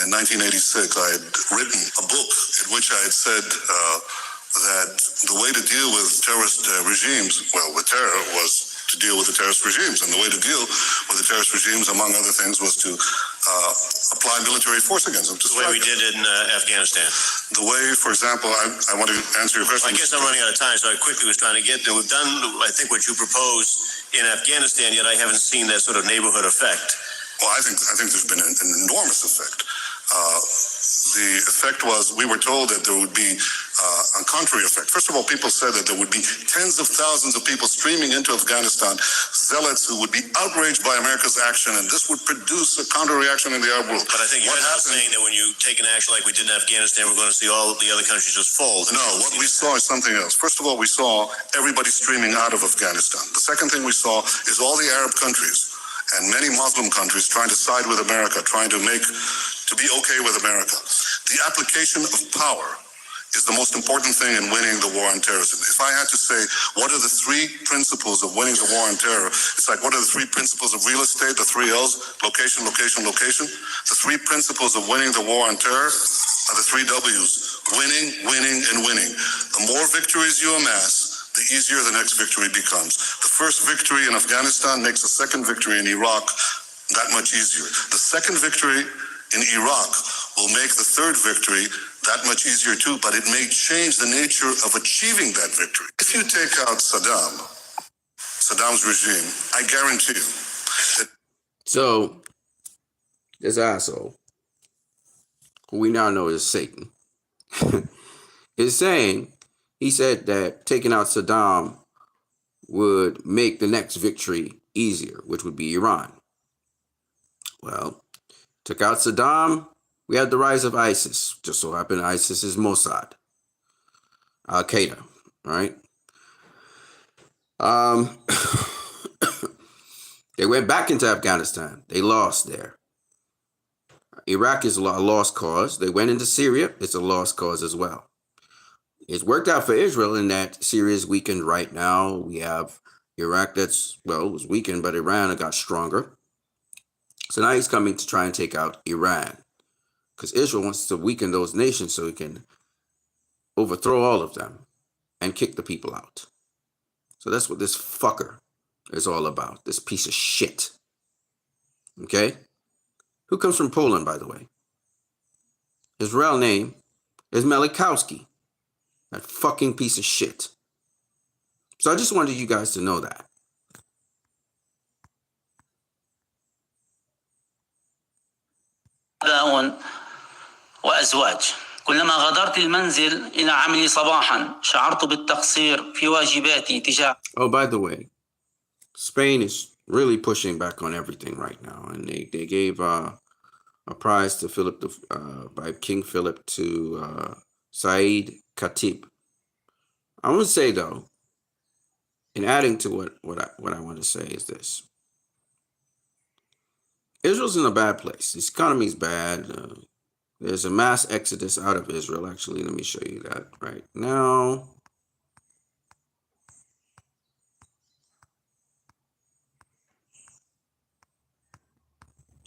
1986. I had written a book in which I had said that the way to deal with terrorist regimes, well, with terror, was to deal with the terrorist regimes. And the way to deal with the terrorist regimes, among other things, was to apply military force against them. The way we did in Afghanistan. The way, for example, I want to answer your question. I guess I'm running out of time, so I quickly was trying to get to. We've done, I think, what you proposed in Afghanistan, yet I haven't seen that sort of neighborhood effect. Well, I think there's been an enormous effect. The effect was, we were told that there would be a contrary effect. First of all, people said that there would be tens of thousands of people streaming into Afghanistan, zealots who would be outraged by America's action, and this would produce a counter-reaction in the Arab world. But I think you're not saying that when you take an action like we did in Afghanistan, we're going to see all the other countries just fold. No, what we saw is something else. First of all, we saw everybody streaming out of Afghanistan. The second thing we saw is all the Arab countries and many Muslim countries trying to side with America, trying to be okay with America. The application of power is the most important thing in winning the war on terrorism. If I had to say, what are the 3 principles of winning the war on terror? It's like, what are the 3 principles of real estate? The 3 L's, location, location, location. The 3 principles of winning the war on terror are the 3 W's, winning, winning, and winning. The more victories you amass, the easier the next victory becomes. The first victory in Afghanistan makes the second victory in Iraq that much easier. The second victory in Iraq will make the third victory that much easier too, but it may change the nature of achieving that victory. If you take out Saddam's regime, I guarantee you that... So, this asshole, who we now know is Satan, is saying, he said that taking out Saddam would make the next victory easier, which would be Iran. Well, took out Saddam, we had the rise of ISIS. Just so happened ISIS is Mossad, Al-Qaeda, right? They went back into Afghanistan. They lost there. Iraq is a lost cause. They went into Syria. It's a lost cause as well. It's worked out for Israel in that Syria is weakened right now. We have Iraq that's, well, it was weakened, but Iran got stronger. So now he's coming to try and take out Iran, because Israel wants to weaken those nations so he can overthrow all of them and kick the people out. So that's what this fucker is all about, this piece of shit. Okay? Who comes from Poland, by the way? His real name is Melikowski. That fucking piece of shit. So I just wanted you guys to know that. وأزواج. كلما غادرت المنزل إلى عملي صباحا شعرت بالتقصير في واجباتي تجاه. Oh, by the way, Spain is really pushing back on everything right now, and they gave a prize to Philip by King Philip to Said Khatib. I want to say though, in adding to what I want to say is this: Israel's in a bad place. Its economy is bad. There's a mass exodus out of Israel. Actually, let me show you that right now.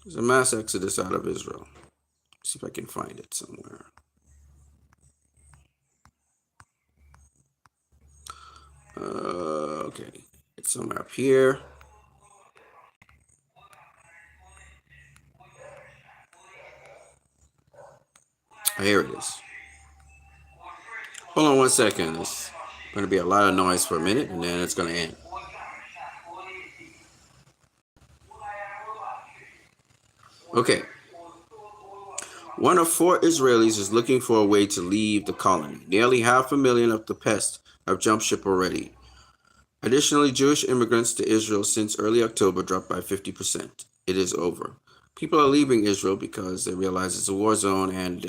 There's a mass exodus out of Israel. Let's see if I can find it somewhere. Okay, it's somewhere up here. Here it is. Hold on one second. It's going to be a lot of noise for a minute, and then it's going to end. Okay. One of 4 Israelis is looking for a way to leave the colony. Nearly 500,000 of the pest have jumped ship already. Additionally, Jewish immigrants to Israel since early October dropped by 50%. It is over. People are leaving Israel because they realize it's a war zone, and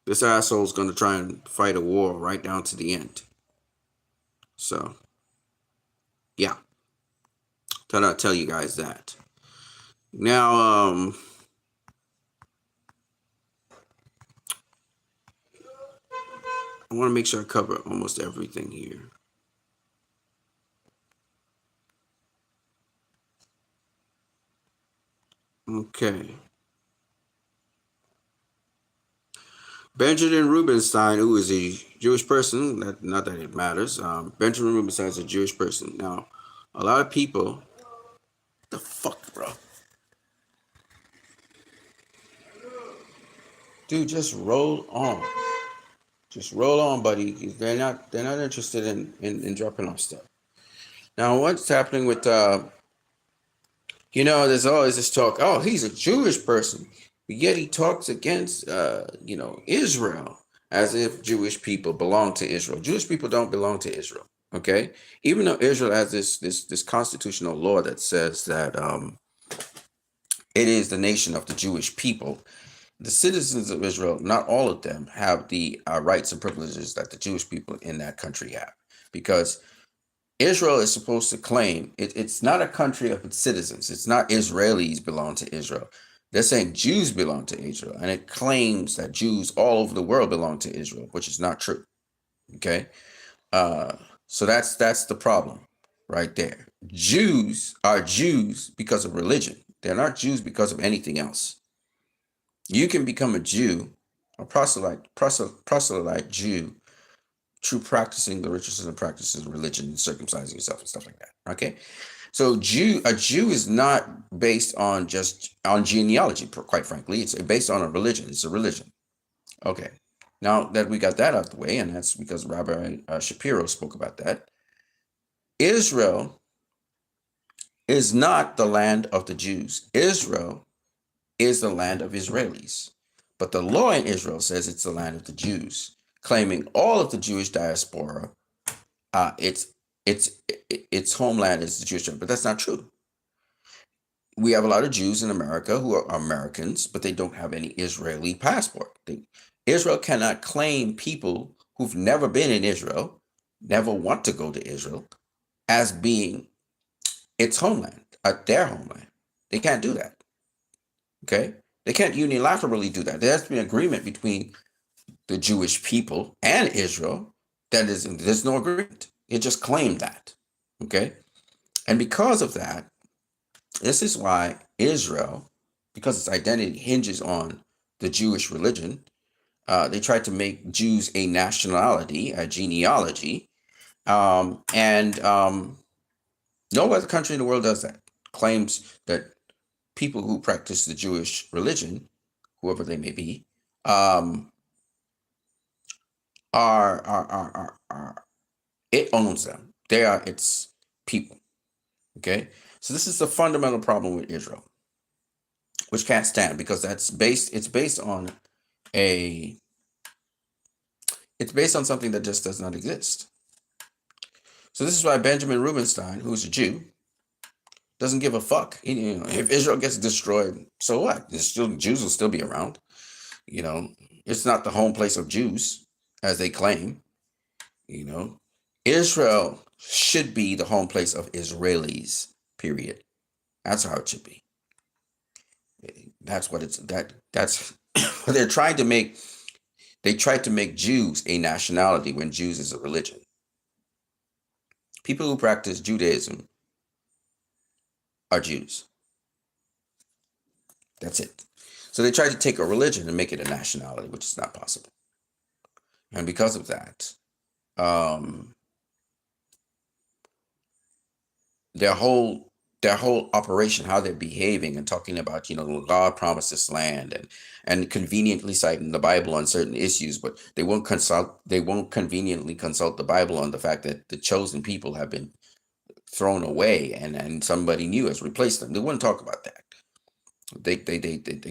this asshole is going to try and fight a war right down to the end. So, yeah. Thought I'd tell you guys that. Now, I want to make sure I cover almost everything here. Okay. Benjamin Rubenstein, who is a Jewish person, not that it matters. Benjamin Rubenstein is a Jewish person. Now, a lot of people, the fuck, bro? Dude, just roll on. Just roll on, buddy. They're not interested in dropping off stuff. Now, what's happening with there's always this talk, oh, he's a Jewish person, but yet he talks against Israel as if Jewish people belong to Israel. Jewish people don't belong to Israel. Okay? Even though Israel has this constitutional law that says that it is the nation of the Jewish people, the citizens of Israel, not all of them, have the rights and privileges that the Jewish people in that country have. Because Israel is supposed to claim it's not a country of its citizens. It's not Israelis belong to Israel. They're saying Jews belong to Israel. And it claims that Jews all over the world belong to Israel, which is not true. Okay? So that's the problem right there. Jews are Jews because of religion. They're not Jews because of anything else. You can become a Jew, a proselyte Jew, true practicing the rituals and practices of religion and circumcising yourself and stuff like that. Okay, so a Jew is not based on genealogy. Quite frankly, it's based on a religion. It's a religion. Okay, now that we got that out of the way, and that's because Rabbi Shapiro spoke about that. Israel is not the land of the Jews. Israel is the land of Israelis. But the law in Israel says it's the land of the Jews, claiming all of the Jewish diaspora, its homeland is the Jewish, but that's not true. We have a lot of Jews in America who are Americans, but they don't have any Israeli passport. Israel cannot claim people who've never been in Israel, never want to go to Israel, as being its homeland, their homeland. They can't do that. Okay? They can't unilaterally do that. There has to be an agreement between the Jewish people and Israel. There's no agreement. It just claimed that. Okay? And because of that, this is why Israel, because its identity hinges on the Jewish religion, they tried to make Jews a nationality, a genealogy, and no other country in the world does that. Claims that people who practice the Jewish religion, whoever they may be, it owns them. They are its people. Okay, so this is the fundamental problem with Israel, which can't stand because it's based on something that just does not exist. So this is why Benjamin Rubenstein, who's a Jew, doesn't give a fuck. If Israel gets destroyed, so what? Jews will still be around. It's not the home place of Jews, as they claim. Israel should be the home place of Israelis, period. That's how it should be. That's what that's what they're trying to make. They tried to make Jews a nationality when Jews is a religion. People who practice Judaism are Jews. That's it. So they tried to take a religion and make it a nationality, which is not possible. And because of that, their whole operation, how they're behaving and talking about, God promised this land and conveniently citing the Bible on certain issues, but they won't conveniently consult the Bible on the fact that the chosen people have been thrown away and somebody new has replaced them. They wouldn't talk about that. They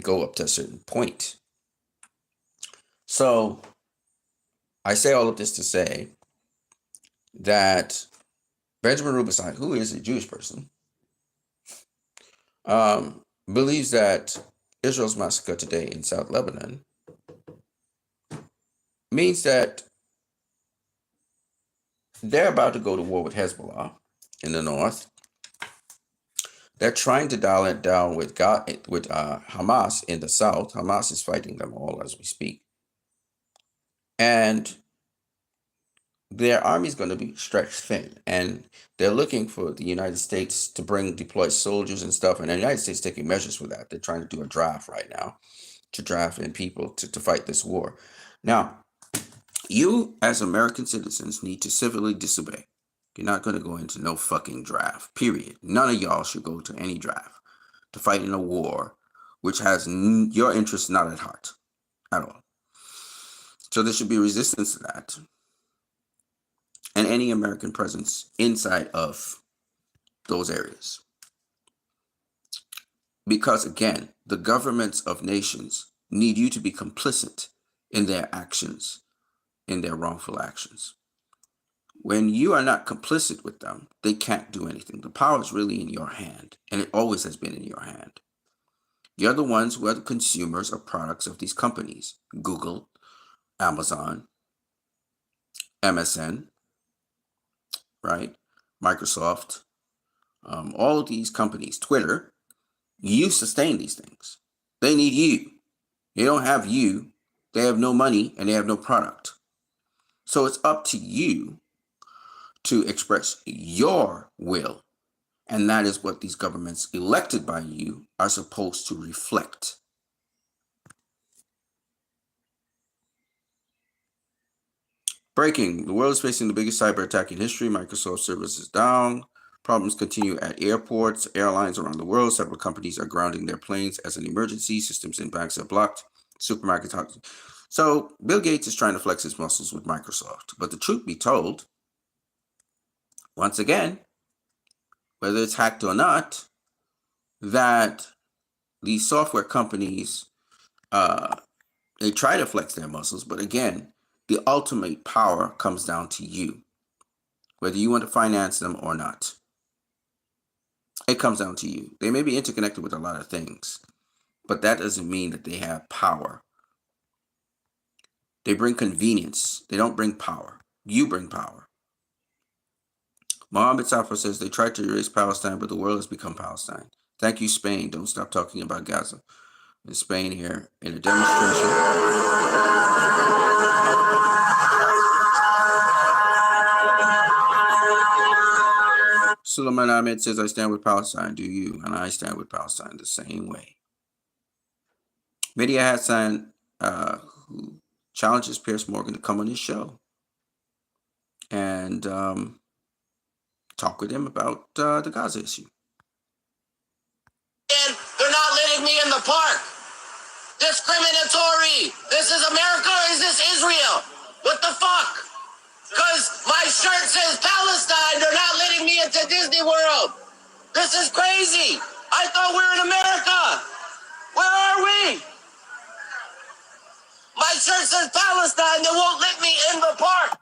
go up to a certain point. So I say all of this to say that Benjamin Rubinstein, who is a Jewish person, believes that Israel's massacre today in South Lebanon means that they're about to go to war with Hezbollah in the north. They're trying to dial it down with Hamas in the south. Hamas is fighting them all as we speak. And their army is going to be stretched thin. And they're looking for the United States to deploy soldiers and stuff. And the United States is taking measures for that. They're trying to do a draft right now to draft in people to fight this war. Now, you as American citizens need to civilly disobey. You're not going to go into no fucking draft, period. None of y'all should go to any draft to fight in a war which has your interests not at heart at all. So there should be resistance to that. And any American presence inside of those areas. Because again, the governments of nations need you to be complicit in their actions, in their wrongful actions. When you are not complicit with them, they can't do anything. The power is really in your hand, and it always has been in your hand. You're the ones who are the consumers of products of these companies. Google, Amazon, MSN, right? Microsoft, all of these companies, Twitter, you sustain these things. They need you. They don't have you. They have no money and they have no product. So it's up to you to express your will. And that is what these governments elected by you are supposed to reflect. Breaking. The world is facing the biggest cyber attack in history. Microsoft servers is down. Problems continue at airports, airlines around the world. Several companies are grounding their planes as an emergency. Systems in banks are blocked. Supermarkets. So Bill Gates is trying to flex his muscles with Microsoft. But the truth be told, once again, whether it's hacked or not, that these software companies, they try to flex their muscles. But again, the ultimate power comes down to you, whether you want to finance them or not. It comes down to you. They may be interconnected with a lot of things, but that doesn't mean that they have power. They bring convenience. They don't bring power. You bring power. Mohammed Safar says they tried to erase Palestine, but the world has become Palestine. Thank you, Spain. Don't stop talking about Gaza. In Spain here, in a demonstration. Suleiman Ahmed says, I stand with Palestine. Do you? And I stand with Palestine the same way. Media Hassan, who challenges Piers Morgan to come on his show and talk with him about the Gaza issue. And they're not letting me in the park. Discriminatory. This is America or is this Israel? What the fuck? Because my shirt says Palestine. They're not letting me into Disney World. This is crazy. I thought we were in America. Where are we? My shirt says Palestine. They won't let me in the park.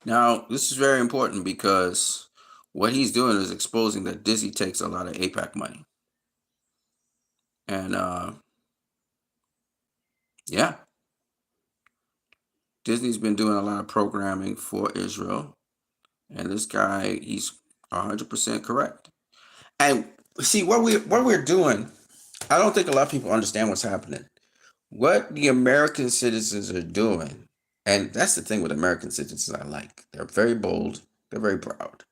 Now, this is very important because what he's doing is exposing that Disney takes a lot of AIPAC money. And, yeah. Disney's been doing a lot of programming for Israel. And this guy, he's 100% correct. And see, what we're doing, I don't think a lot of people understand what's happening. What the American citizens are doing, and that's the thing with American citizens I like. They're very bold. They're very proud.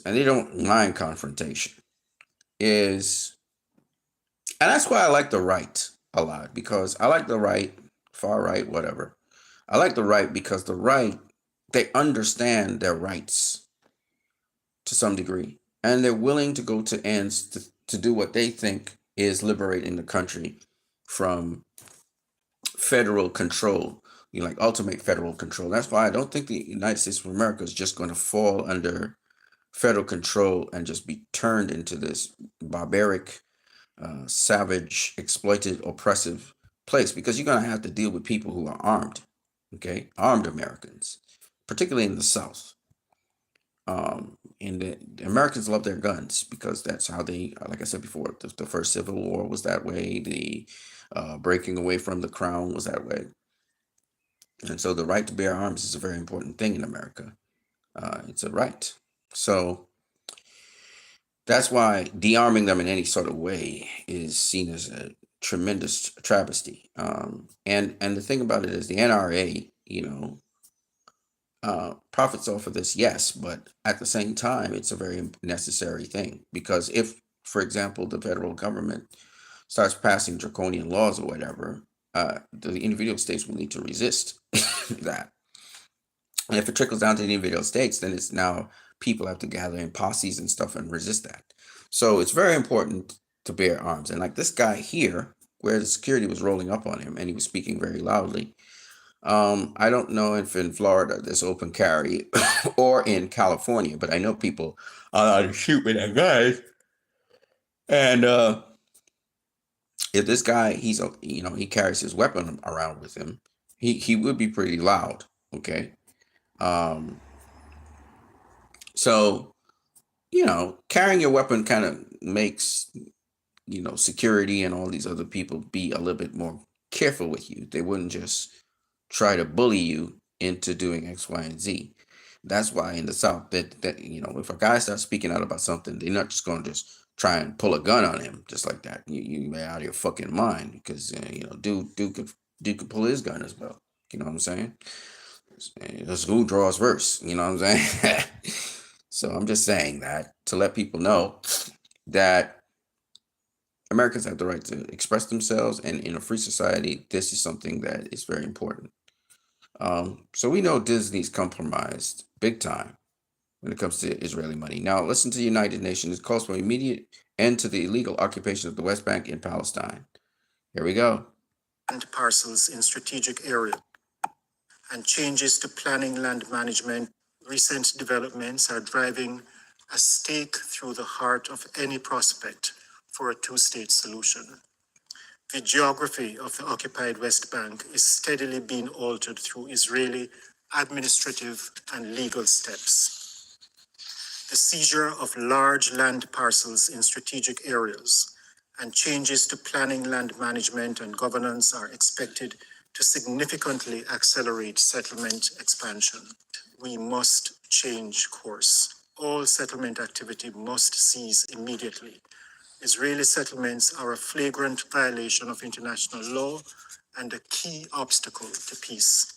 And they don't mind confrontation. And that's why I like the right a lot, because I like the right, far right, whatever. I like the right because the right, they understand their rights to some degree, and they're willing to go to ends to do what they think is liberating the country from federal control, like ultimate federal control. That's why I don't think the United States of America is just going to fall under federal control and just be turned into this barbaric, savage, exploited, oppressive place, because you're going to have to deal with people who are armed, okay, armed Americans, particularly in the South. And the Americans love their guns because that's how they, like I said before, the first Civil War was that way. The breaking away from the crown was that way. And so the right to bear arms is a very important thing in America. It's a right. So that's why de-arming them in any sort of way is seen as a tremendous travesty. And the thing about it is the NRA, profits off of this, yes, but at the same time, it's a very necessary thing, because if, for example, the federal government starts passing draconian laws or whatever, the individual states will need to resist that. And if it trickles down to the individual states, then it's now people have to gather in posses and stuff and resist that. So it's very important to bear arms. And like this guy here, where the security was rolling up on him and he was speaking very loudly, I don't know if in Florida there's open carry or in California, but I know people are allowed to shoot with their guns. And if this guy, he carries his weapon around with him, he would be pretty loud, okay? So, carrying your weapon kind of makes, security and all these other people be a little bit more careful with you. They wouldn't just try to bully you into doing X, Y, and Z. That's why in the South, that if a guy starts speaking out about something, they're not just going to just try and pull a gun on him just like that. You out of your fucking mind, because dude could pull his gun as well. You know what I'm saying? That's who draws first. You know what I'm saying? So I'm just saying that to let people know that Americans have the right to express themselves, and in a free society, this is something that is very important. So we know Disney's compromised big time when it comes to Israeli money. Now, listen to the United Nations. It calls for immediate end to the illegal occupation of the West Bank in Palestine. Here we go. And parcels in strategic areas and changes to planning land management. Recent developments are driving a stake through the heart of any prospect for a two-state solution. The geography of the occupied West Bank is steadily being altered through Israeli administrative and legal steps. The seizure of large land parcels in strategic areas and changes to planning, land management, and governance are expected to significantly accelerate settlement expansion. We must change course. All settlement activity must cease immediately. Israeli settlements are a flagrant violation of international law and a key obstacle to peace.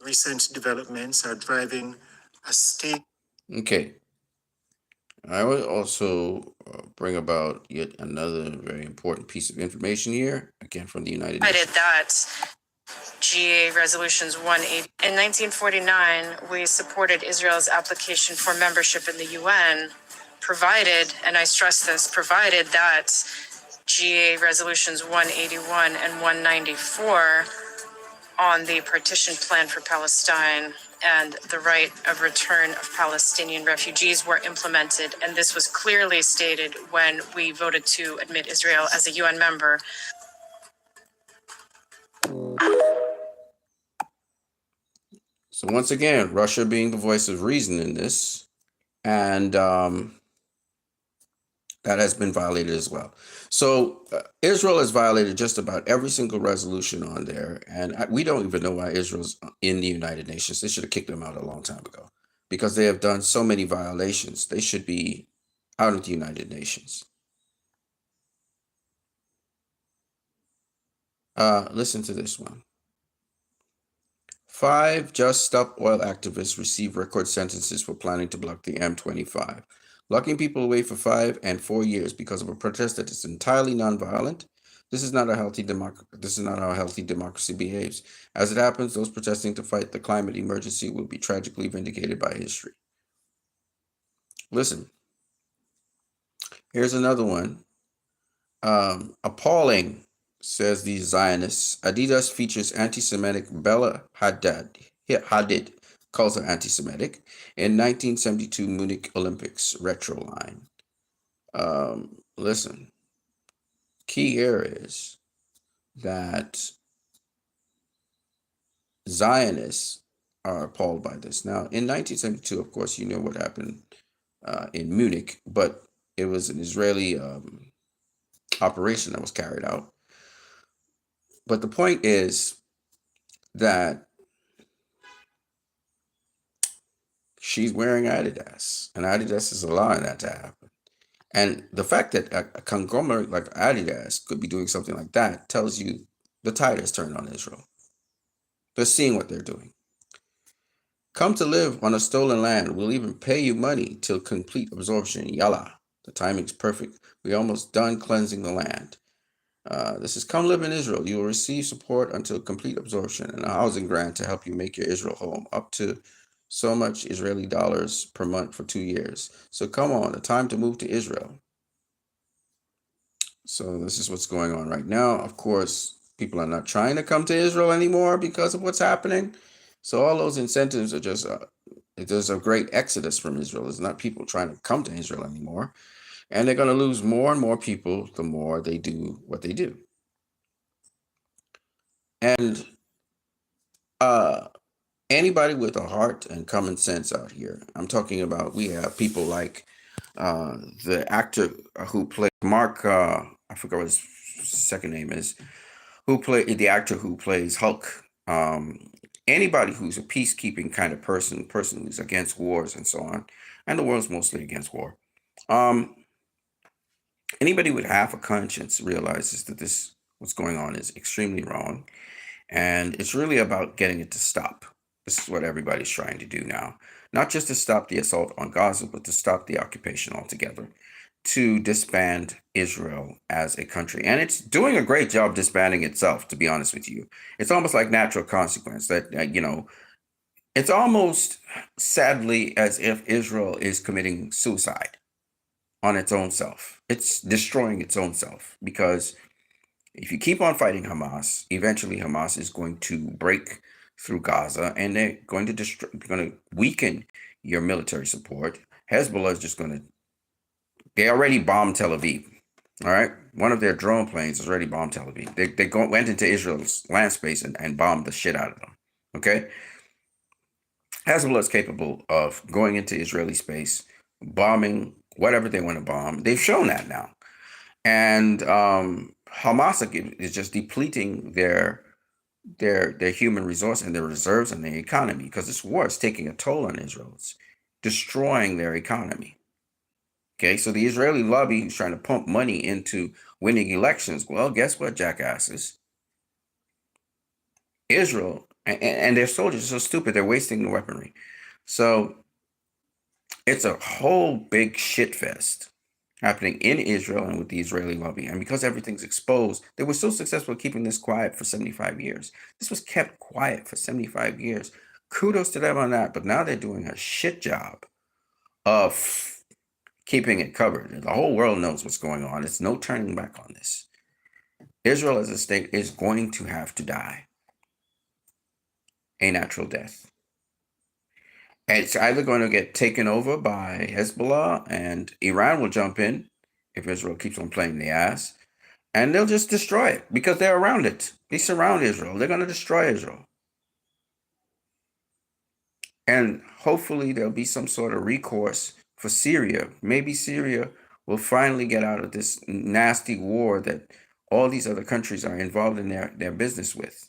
Recent developments are driving a state. Okay. I would also bring about yet another very important piece of information here, again from the United Nations. I did that. GA Resolutions 180. In 1949, we supported Israel's application for membership in the UN, provided, and I stress this, provided that GA Resolutions 181 and 194 on the partition plan for Palestine and the right of return of Palestinian refugees were implemented. And this was clearly stated when we voted to admit Israel as a UN member. So once again, Russia being the voice of reason in this, and that has been violated as well. So Israel has violated just about every single resolution on there, and we don't even know why Israel's in the United Nations. They should have kicked them out a long time ago, because they have done so many violations. They should be out of the United Nations. Listen to this one. 5 Just Stop Oil activists receive record sentences for planning to block the M25. Locking people away for 5 and 4 years because of a protest that is entirely nonviolent This is not a healthy This is not how a healthy democracy behaves. As it happens, those protesting to fight the climate emergency will be tragically vindicated by history. Listen, here's another one. Appalling, says the Zionists. Adidas features anti-Semitic Bella Hadid, calls her anti-Semitic, in 1972 Munich Olympics retro line. Listen, key here is that Zionists are appalled by this. Now, in 1972, of course, you know what happened in Munich, but it was an Israeli operation that was carried out. But the point is that she's wearing Adidas, and Adidas is allowing that to happen. And the fact that a conglomerate like Adidas could be doing something like that tells you the tide has turned on Israel. They're seeing what they're doing. Come to live on a stolen land. We'll even pay you money till complete absorption. Yalla. The timing's perfect. We're almost done cleansing the land. This is come live in Israel. You will receive support until complete absorption and a housing grant to help you make your Israel home, up to so much Israeli dollars per month for 2 years. So come on, the time to move to Israel. So this is what's going on right now. Of course, people are not trying to come to Israel anymore because of what's happening. So all those incentives are just, there's a great exodus from Israel. There's not people trying to come to Israel anymore. And they're going to lose more and more people the more they do what they do. And anybody with a heart and common sense out here, I'm talking about, we have people like the actor who played Mark, I forgot what his second name is, who played the actor who plays Hulk. Anybody who's a peacekeeping kind of person who's against wars and so on, and the world's mostly against war. Anybody with half a conscience realizes that what's going on is extremely wrong, and it's really about getting it to stop. This is what everybody's trying to do now. Not just to stop the assault on Gaza, but to stop the occupation altogether, to disband Israel as a country. And it's doing a great job disbanding itself, to be honest with you. It's almost like natural consequence that, it's almost sadly as if Israel is committing suicide on its own self. It's destroying its own self, because if you keep on fighting Hamas, eventually Hamas is going to break through Gaza, and they're going to weaken your military support. Hezbollah is just they already bombed Tel Aviv. All right, one of their drone planes has already bombed Tel Aviv. They went into Israel's land space and bombed the shit out of them. Okay, Hezbollah is capable of going into Israeli space, bombing whatever they want to bomb. They've shown that now, and Hamas is just depleting their human resource and their reserves and their economy, because this war is taking a toll on Israel. It's destroying their economy. Okay, so the Israeli lobby is trying to pump money into winning elections. Well, guess what, jackasses? Israel and their soldiers are so stupid, they're wasting the weaponry. So it's a whole big shit fest happening in Israel and with the Israeli lobby. And because everything's exposed, they were so successful at keeping this quiet for 75 years. This was kept quiet for 75 years. Kudos to them on that. But now they're doing a shit job of keeping it covered. The whole world knows what's going on. It's no turning back on this. Israel as a state is going to have to die a natural death. And it's either going to get taken over by Hezbollah, and Iran will jump in if Israel keeps on playing the ass, and they'll just destroy it because they're around it. They surround Israel. They're going to destroy Israel. And hopefully there'll be some sort of recourse for Syria. Maybe Syria will finally get out of this nasty war that all these other countries are involved in their business with.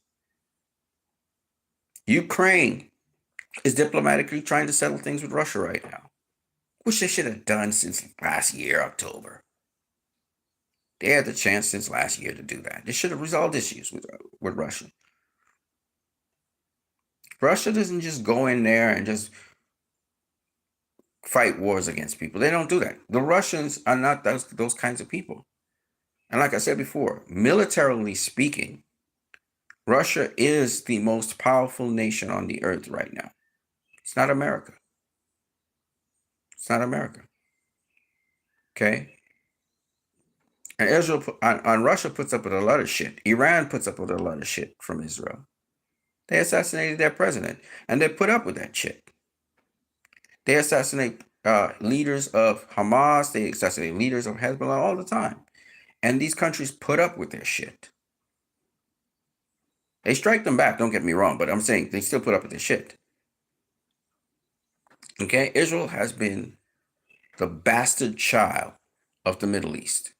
Ukraine is diplomatically trying to settle things with Russia right now, which they should have done since last year, October. They had the chance since last year to do that. They should have resolved issues with Russia. Russia doesn't just go in there and just fight wars against people. They don't do that. The Russians are not those kinds of people. And like I said before, militarily speaking, Russia is the most powerful nation on the earth right now. It's not America. It's not America. Okay? And Israel and Russia puts up with a lot of shit. Iran puts up with a lot of shit from Israel. They assassinated their president, and they put up with that shit. They assassinate leaders of Hamas. They assassinate leaders of Hezbollah all the time. And these countries put up with their shit. They strike them back, don't get me wrong, but I'm saying they still put up with their shit. Okay? Israel has been the bastard child of the Middle East.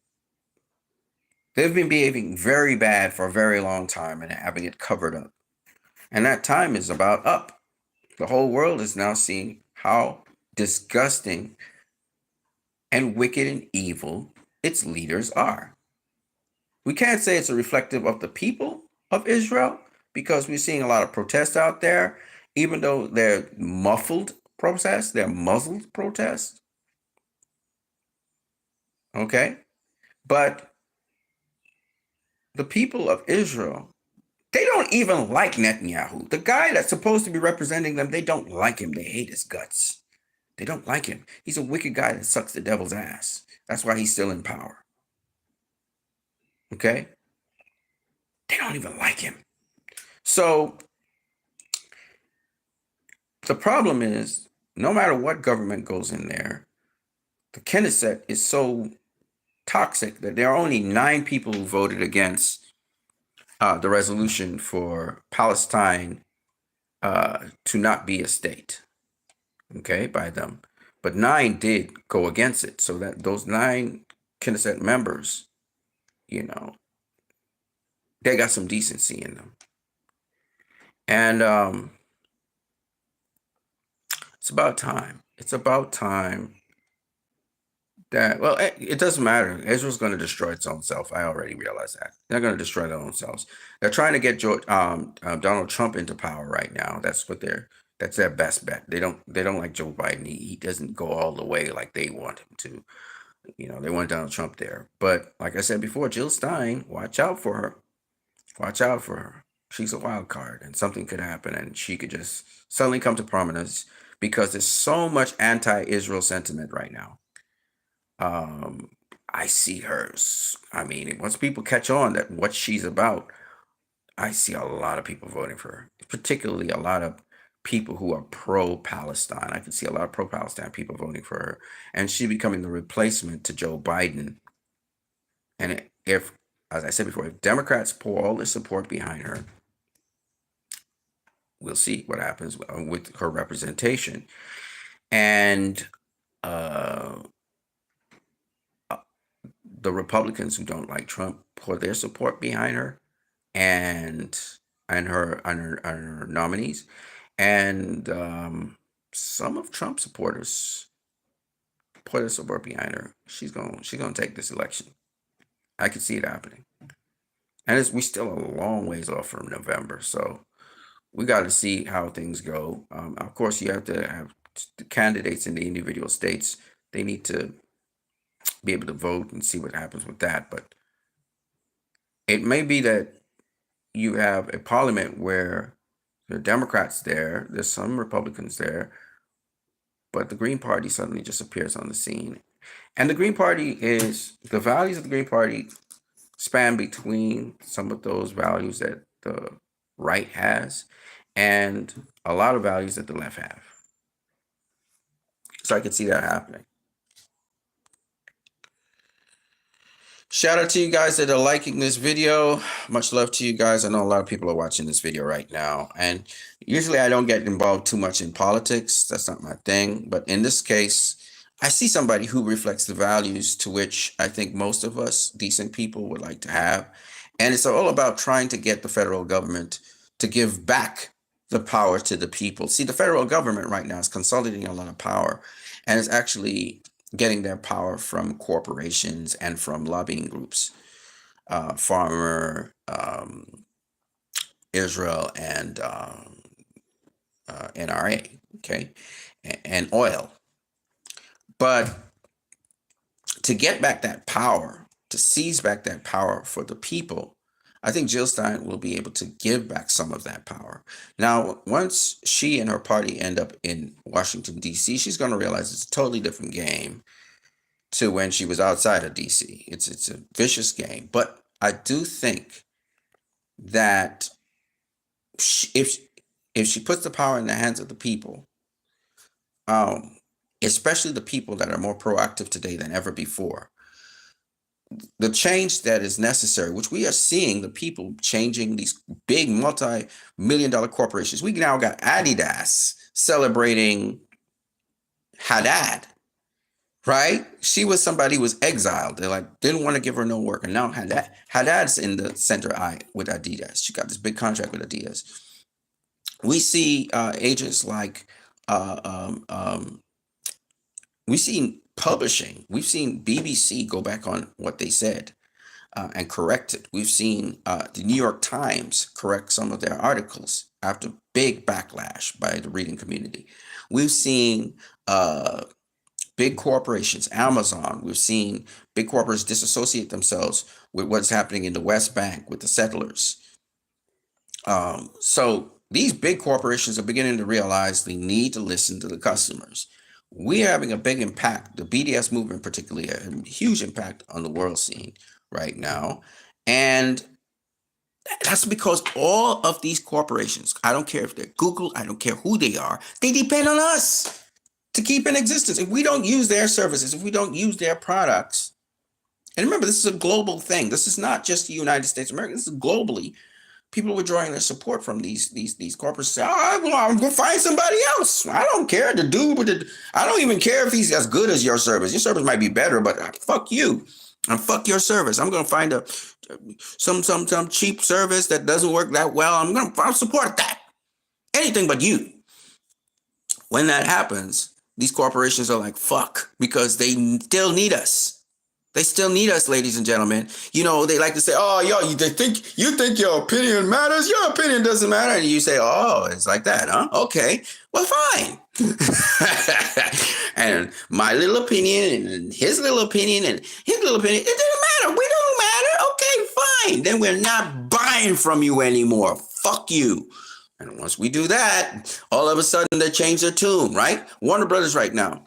They've been behaving very bad for a very long time and having it covered up. And that time is about up. The whole world is now seeing how disgusting and wicked and evil its leaders are. We can't say it's a reflective of the people of Israel because we're seeing a lot of protests out there, even though they're muffled protests, they're muzzled protests. Okay? But the people of Israel, they don't even like Netanyahu. The guy that's supposed to be representing them, they don't like him. They hate his guts. They don't like him. He's a wicked guy that sucks the devil's ass. That's why he's still in power. Okay? They don't even like him. So the problem is, no matter what government goes in there, the Knesset is so toxic that there are only 9 people who voted against the resolution for Palestine to not be a state, okay, by them. But 9 did go against it. So that those 9 Knesset members, you know, they got some decency in them. And it's about time. It's about time that, well, it doesn't matter. Israel's going to destroy its own self. I already realized that. They're going to destroy their own selves. They're trying to get Donald Trump into power right now. That's their best bet. They don't like Joe Biden. He doesn't go all the way like they want him to. You know, they want Donald Trump there. But like I said before, Jill Stein, watch out for her. Watch out for her. She's a wild card, and something could happen, and she could just suddenly come to prominence because there's so much anti-Israel sentiment right now. I see hers. I mean, once people catch on that what she's about, I see a lot of people voting for her, particularly a lot of people who are pro-Palestine. I can see a lot of pro-Palestine people voting for her, and she becoming the replacement to Joe Biden. And if, as I said before, if Democrats pour all their support behind her, we'll see what happens with her representation. And the Republicans who don't like Trump pour their support behind her and her nominees. And some of Trump's supporters pour their support behind her. She's gonna take this election. I can see it happening. And we still a long ways off from November, so we got to see how things go. Of course, you have to have the candidates in the individual states. They need to be able to vote and see what happens with that. But it may be that you have a parliament where there are Democrats there, there's some Republicans there, but the Green Party suddenly just appears on the scene. And the Green Party the values of the Green Party span between some of those values that the right has and a lot of values that the left have. So I can see that happening. Shout out to you guys that are liking this video. Much love to you guys. I know a lot of people are watching this video right now. And usually I don't get involved too much in politics. That's not my thing. But in this case, I see somebody who reflects the values to which I think most of us decent people would like to have. And it's all about trying to get the federal government to give back the power to the people. See, the federal government right now is consolidating a lot of power, and it's actually getting their power from corporations and from lobbying groups, Farmer, Israel, and NRA, okay, and oil. But to get back that power, to seize back that power for the people, I think Jill Stein will be able to give back some of that power. Now, once she and her party end up in Washington, D.C., she's going to realize it's a totally different game to when she was outside of D.C. It's a vicious game. But I do think that if she puts the power in the hands of the people, especially the people that are more proactive today than ever before, the change that is necessary, which we are seeing the people changing these big multi-million-dollar corporations. We now got Adidas celebrating Haddad, right? She was somebody who was exiled. They didn't want to give her no work. And now Haddad's in the center eye with Adidas. She got this big contract with Adidas. We see agents like we've seen publishing. We've seen BBC go back on what they said and correct it. We've seen the New York Times correct some of their articles after big backlash by the reading community. We've seen big corporations, Amazon, we've seen big corporations disassociate themselves with what's happening in the West Bank with the settlers. So these big corporations are beginning to realize they need to listen to the customers. We're having a big impact, the BDS movement particularly, a huge impact on the world scene right now. And that's because all of these corporations, I don't care if they're Google, I don't care who they are, they depend on us to keep in existence. If we don't use their services, if we don't use their products, and remember, this is a global thing. This is not just the United States of America. This is globally. People were drawing their support from these corporations. Say, I'm going to find somebody else. I don't care. The dude, I don't even care if he's as good as your service. Your service might be better, but fuck you and fuck your service. I'm going to find some cheap service that doesn't work that well. I'll support that. Anything but you. When that happens, these corporations are like, fuck, because they still need us. They still need us, ladies and gentlemen. You know, they like to say, oh, yo, you think your opinion matters? Your opinion doesn't matter. And you say, oh, it's like that, huh? Okay, well, fine. And my little opinion and his little opinion and his little opinion, it doesn't matter. We don't matter. Okay, fine. Then we're not buying from you anymore. Fuck you. And once we do that, all of a sudden they change their tune, right? Warner Brothers right now.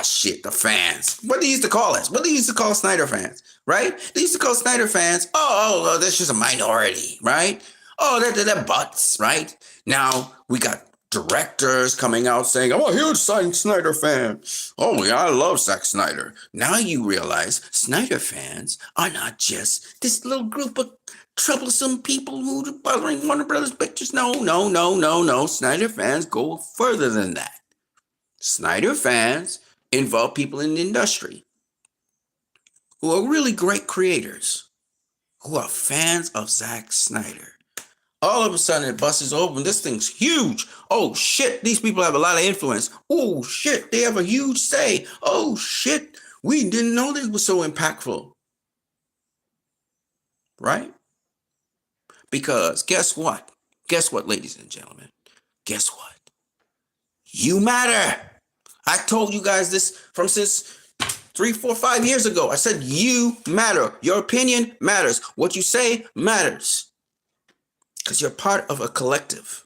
Shit, the fans. What they used to call us? What they used to call Snyder fans, right? They used to call Snyder fans, that's just a minority, right? Oh, they're butts, right? Now we got directors coming out saying, I'm a huge Snyder fan. Oh, yeah, I love Zack Snyder. Now you realize Snyder fans are not just this little group of troublesome people who are bothering Warner Brothers pictures. No. Snyder fans go further than that. Snyder fans involve people in the industry who are really great creators, who are fans of Zack Snyder. All of a sudden it busts open. This thing's huge. Oh shit, these people have a lot of influence. Oh shit, they have a huge say. Oh shit, we didn't know this was so impactful. Right? Because guess what? Guess what, ladies and gentlemen? Guess what? You matter. I told you guys this from since 3, 4, 5 years ago. I said, you matter. Your opinion matters. What you say matters. Because you're part of a collective.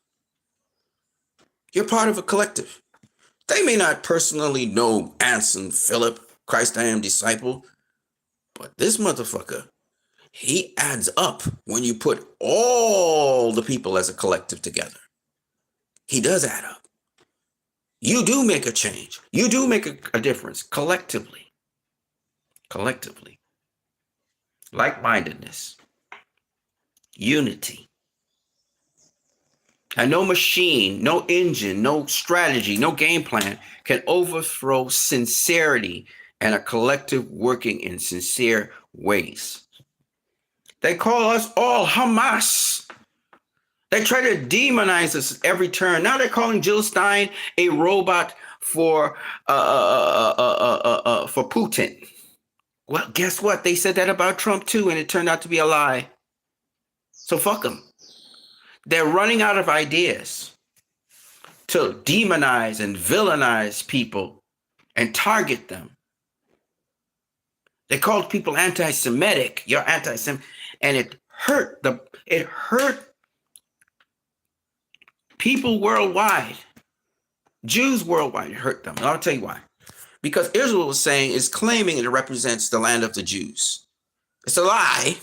You're part of a collective. They may not personally know Anson Philip, Christ I am disciple, but this motherfucker, he adds up when you put all the people as a collective together. He does add up. You do make a change. You do make a difference collectively. Collectively. Like-mindedness. Unity. And no machine, no engine, no strategy, no game plan can overthrow sincerity and a collective working in sincere ways. They call us all Hamas. They try to demonize us every turn. Now they're calling Jill Stein a robot for Putin. Well, guess what? They said that about Trump too, and it turned out to be a lie. So fuck them. They're running out of ideas to demonize and villainize people and target them. They called people anti-Semitic. You're anti-Semitic. And it hurt people worldwide. Jews worldwide. It hurt them. And I'll tell you why. Because Israel is claiming it represents the land of the Jews. It's a lie,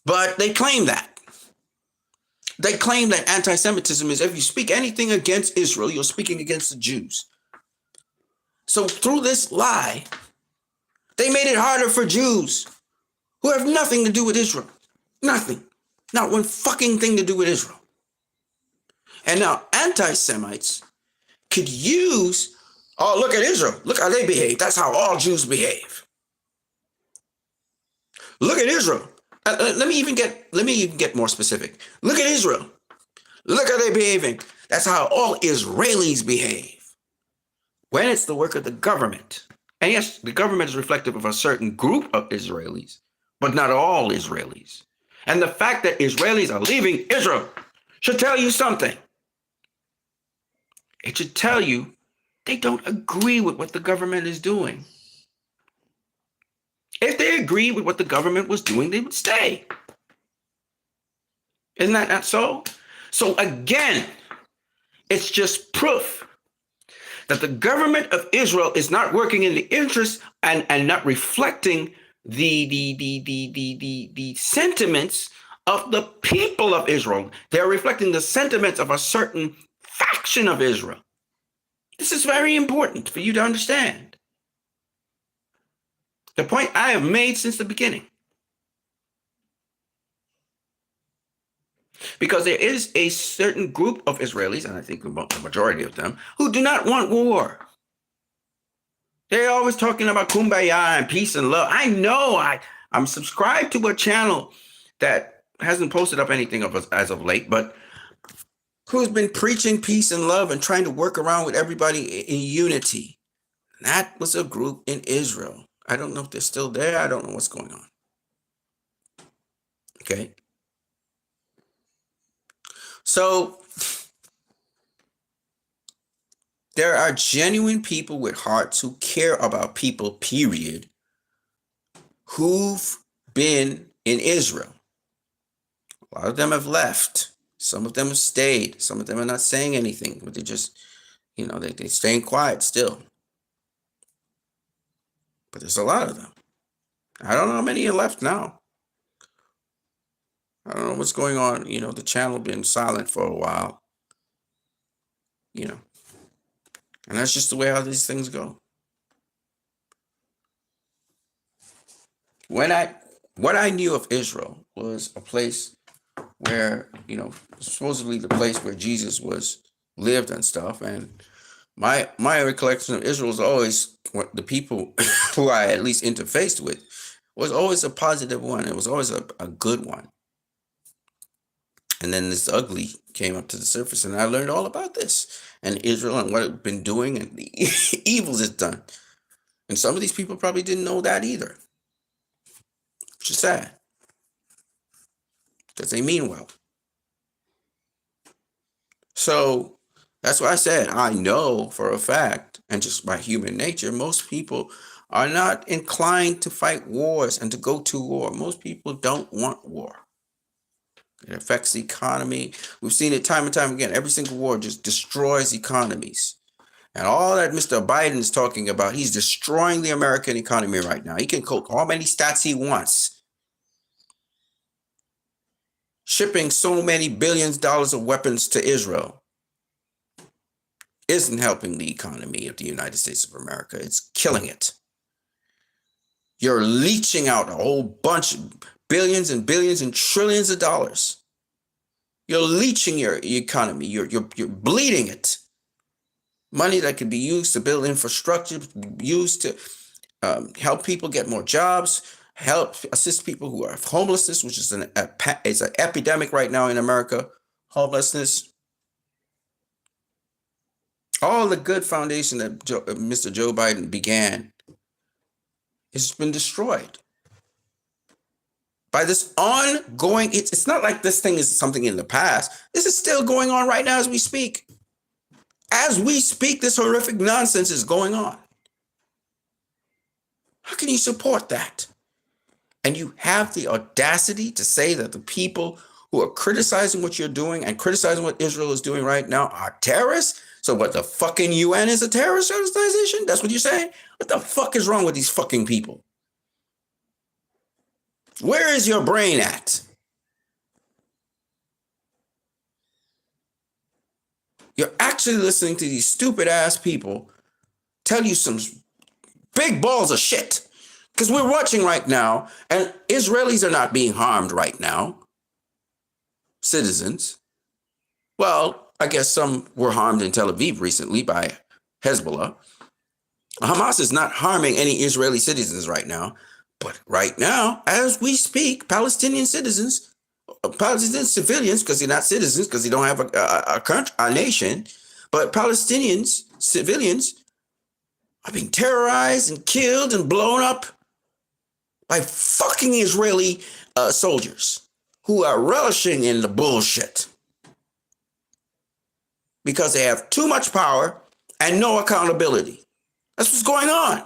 but they claim that. They claim that anti-Semitism is if you speak anything against Israel, you're speaking against the Jews. So through this lie, they made it harder for Jews who have nothing to do with Israel. Nothing. Not one fucking thing to do with Israel. And now anti-Semites could use, oh, look at Israel. Look how they behave. That's how all Jews behave. Look at Israel. Let me even get more specific. Look at Israel. Look how they're behaving. That's how all Israelis behave. When it's the work of the government. And yes, the government is reflective of a certain group of Israelis, but not all Israelis. And the fact that Israelis are leaving Israel should tell you something. It should tell you they don't agree with what the government is doing. If they agreed with what the government was doing, they would stay. Isn't that not so? So again, it's just proof that the government of Israel is not working in the interest and not reflecting the sentiments of the people of Israel. They're reflecting the sentiments of a certain faction of Israel. This is very important for you to understand. The point I have made since the beginning. Because there is a certain group of Israelis, and I think the majority of them, who do not want war. They're always talking about kumbaya and peace and love. I know I'm subscribed to a channel that hasn't posted up anything of us as of late, but who's been preaching peace and love and trying to work around with everybody in unity. That was a group in Israel. I don't know if they're still there. I don't know what's going on. Okay. So there are genuine people with hearts who care about people, period, who've been in Israel. A lot of them have left. Some of them have stayed. Some of them are not saying anything, but they just, they're staying quiet still. But there's a lot of them. I don't know how many are left now. I don't know what's going on. The channel been silent for a while. And that's just the way how these things go. What I knew of Israel was a place where, supposedly the place where Jesus lived and stuff. And my recollection of Israel was always the people who I at least interfaced with was always a positive one. It was always a good one. And then this ugly came up to the surface, and I learned all about this and Israel and what it's been doing and the evils it's done. And some of these people probably didn't know that either, which is sad because they mean well. So that's why I said I know for a fact, and just by human nature, most people are not inclined to fight wars and to go to war. Most people don't want war. It affects the economy. We've seen it time and time again. Every single war just destroys economies. And all that Mr. Biden is talking about, he's destroying the American economy right now. He can quote how many stats he wants. Shipping so many billions of dollars of weapons to Israel isn't helping the economy of the United States of America. It's killing it. You're leeching out a whole bunch of billions and billions and trillions of dollars. You're leeching your economy. You're bleeding it. Money that could be used to build infrastructure, used to help people get more jobs, help assist people who have homelessness, which is an epidemic right now in America. Homelessness. All the good foundation that Mr. Joe Biden began has been destroyed by this ongoing. It's not like this thing is something in the past. This is still going on right now as we speak. As we speak, this horrific nonsense is going on. How can can you support that? And you have the audacity to say that the people who are criticizing what you're doing and criticizing what Israel is doing right now are terrorists? So what, the fucking UN is a terrorist organization? That's what you're saying? What the fuck is wrong with these fucking people? Where is your brain at? You're actually listening to these stupid ass people tell you some big balls of shit. Because we're watching right now, and Israelis are not being harmed right now. Citizens. Well, I guess some were harmed in Tel Aviv recently by Hezbollah. Hamas is not harming any Israeli citizens right now. But right now, as we speak, Palestinian citizens, Palestinian civilians, because they're not citizens, because they don't have a country, a nation, but Palestinians, civilians, are being terrorized and killed and blown up by fucking Israeli soldiers who are relishing in the bullshit because they have too much power and no accountability. That's what's going on.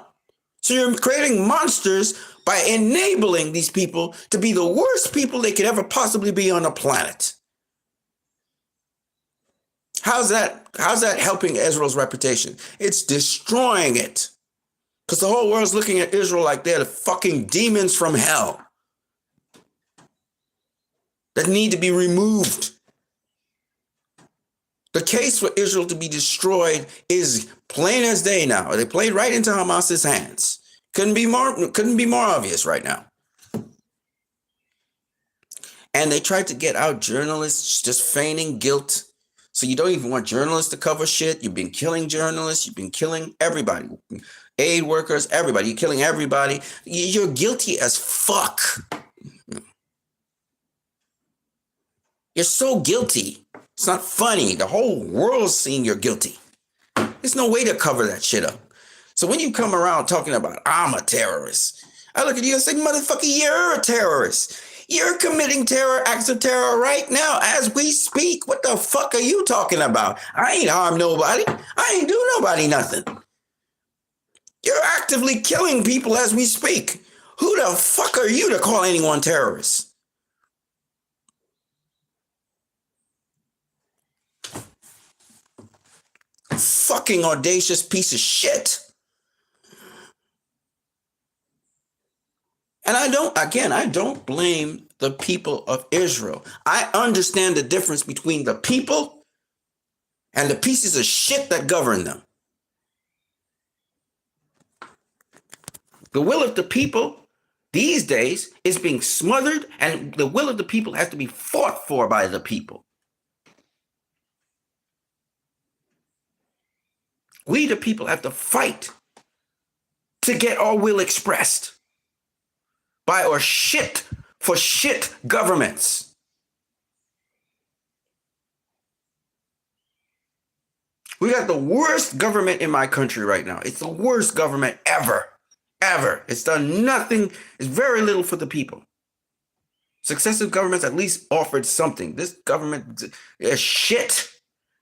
So you're creating monsters by enabling these people to be the worst people they could ever possibly be on the planet. How's that helping Israel's reputation? It's destroying it. Because the whole world's looking at Israel like they're the fucking demons from hell that need to be removed. The case for Israel to be destroyed is plain as day now. They played right into Hamas's hands. Couldn't be more obvious right now. And they tried to get out journalists just feigning guilt. So you don't even want journalists to cover shit. You've been killing journalists. You've been killing everybody. Aid workers, everybody. You're killing everybody. You're guilty as fuck. You're so guilty. It's not funny. The whole world's seeing you're guilty. There's no way to cover that shit up. So when you come around talking about, I'm a terrorist, I look at you and say, motherfucker, you're a terrorist. You're committing acts of terror right now as we speak. What the fuck are you talking about? I ain't harmed nobody. I ain't do nobody nothing. You're actively killing people as we speak. Who the fuck are you to call anyone terrorist? Fucking audacious piece of shit. And I don't blame the people of Israel. I understand the difference between the people and the pieces of shit that govern them. The will of the people these days is being smothered, and the will of the people has to be fought for by the people. We, the people, have to fight to get our will expressed by our shit for shit governments. We got the worst government in my country right now. It's the worst government ever. It's done nothing. It's very little for the people. Successive governments at least offered something. This government is shit.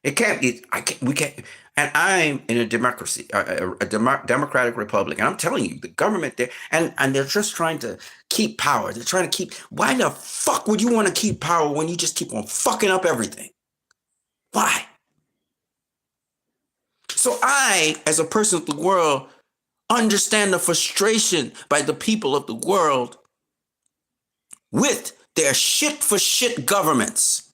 It can't be. We can't. And I'm in a democracy, a democratic republic. And I'm telling you, the government there, and they're just trying to keep power. They're trying to keep. Why the fuck would you want to keep power when you just keep on fucking up everything? Why? So I, as a person of the world, understand the frustration by the people of the world with their shit for shit governments.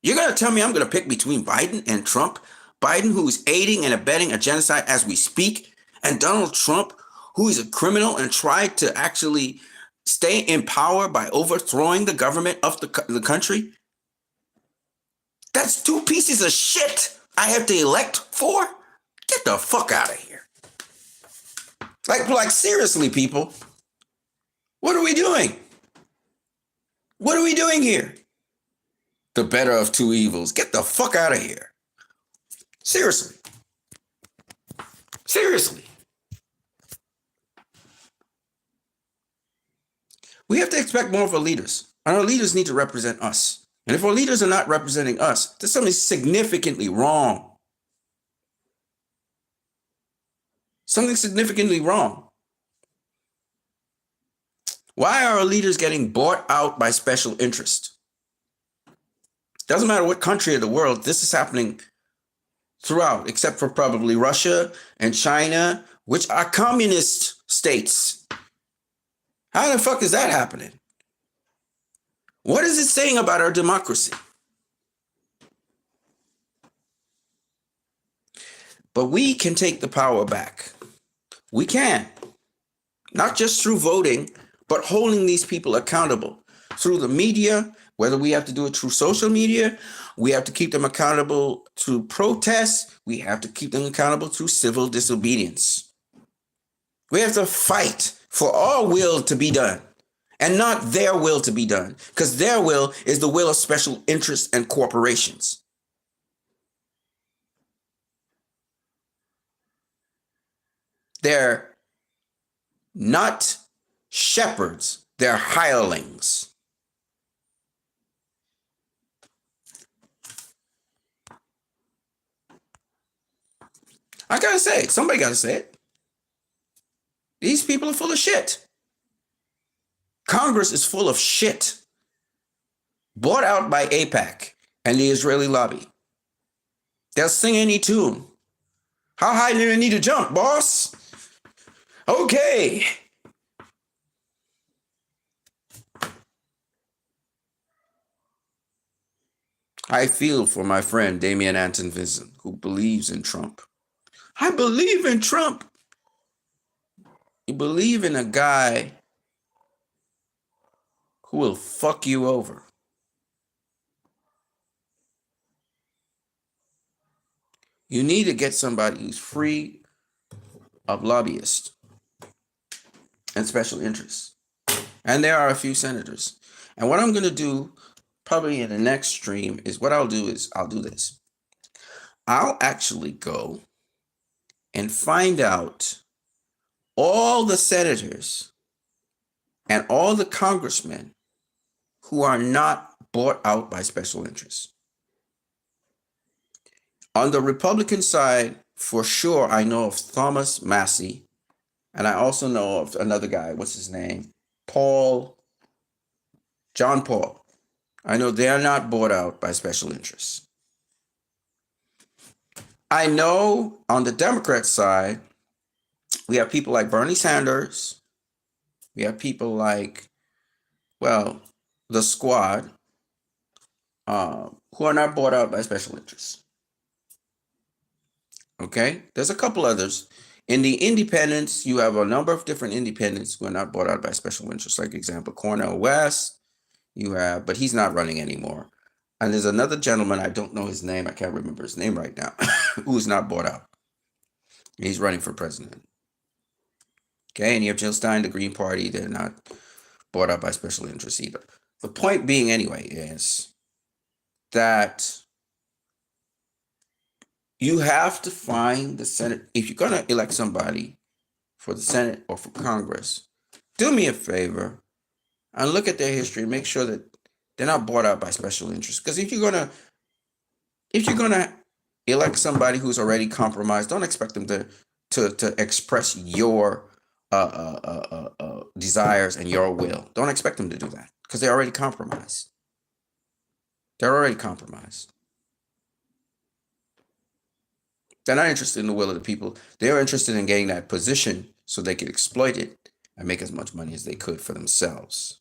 You're going to tell me I'm going to pick between Biden and Trump? Biden, who's aiding and abetting a genocide as we speak, and Donald Trump, who is a criminal and tried to actually stay in power by overthrowing the government of the country? That's two pieces of shit I have to elect for? Get the fuck out of here. Like seriously, people. What are we doing? What are we doing here? The better of two evils. Get the fuck out of here. Seriously. We have to expect more of our leaders. And our leaders need to represent us. And if our leaders are not representing us, there's something significantly wrong. Something significantly wrong. Why are our leaders getting bought out by special interest? Doesn't matter what country of the world, this is happening throughout, except for probably Russia and China, which are communist states. How the fuck is that happening? What is it saying about our democracy? But we can take the power back. We can. Not just through voting, but holding these people accountable through the media, whether we have to do it through social media, we have to keep them accountable through protests, we have to keep them accountable through civil disobedience. We have to fight for our will to be done and not their will to be done, because their will is the will of special interests and corporations. They're not shepherds, they're hirelings. I gotta say it. Somebody gotta say it. These people are full of shit. Congress is full of shit. Bought out by AIPAC and the Israeli lobby. They'll sing any tune. How high do you need to jump, boss? Okay. I feel for my friend Damian Anton Vincent, who believes in Trump. I believe in Trump. You believe in a guy who will fuck you over. You need to get somebody who's free of lobbyists and special interests. And there are a few senators. And what I'm going to do probably in the next stream is I'll do this. I'll actually go and find out all the senators and all the congressmen who are not bought out by special interests. On the Republican side, for sure, I know of Thomas Massey, and I also know of another guy, what's his name? John Paul. I know they are not bought out by special interests. I know on the Democrat side, we have people like Bernie Sanders. We have people like, the squad, who are not bought out by special interests. Okay? There's a couple others. In the independents, you have a number of different independents who are not bought out by special interests. Like example, Cornel West, but he's not running anymore. And there's another gentleman, I don't know his name, I can't remember his name right now, who's not bought out. He's running for president. Okay, and you have Jill Stein, the Green Party, they're not bought out by special interests either. The point being anyway is that you have to find the Senate. If you're going to elect somebody for the Senate or for Congress, do me a favor and look at their history and make sure that they're not bought out by special interests. Because if you're gonna elect somebody who's already compromised, don't expect them to express your desires and your will. Don't expect them to do that because they're already compromised. They're already compromised. They're not interested in the will of the people. They're interested in getting that position so they could exploit it and make as much money as they could for themselves,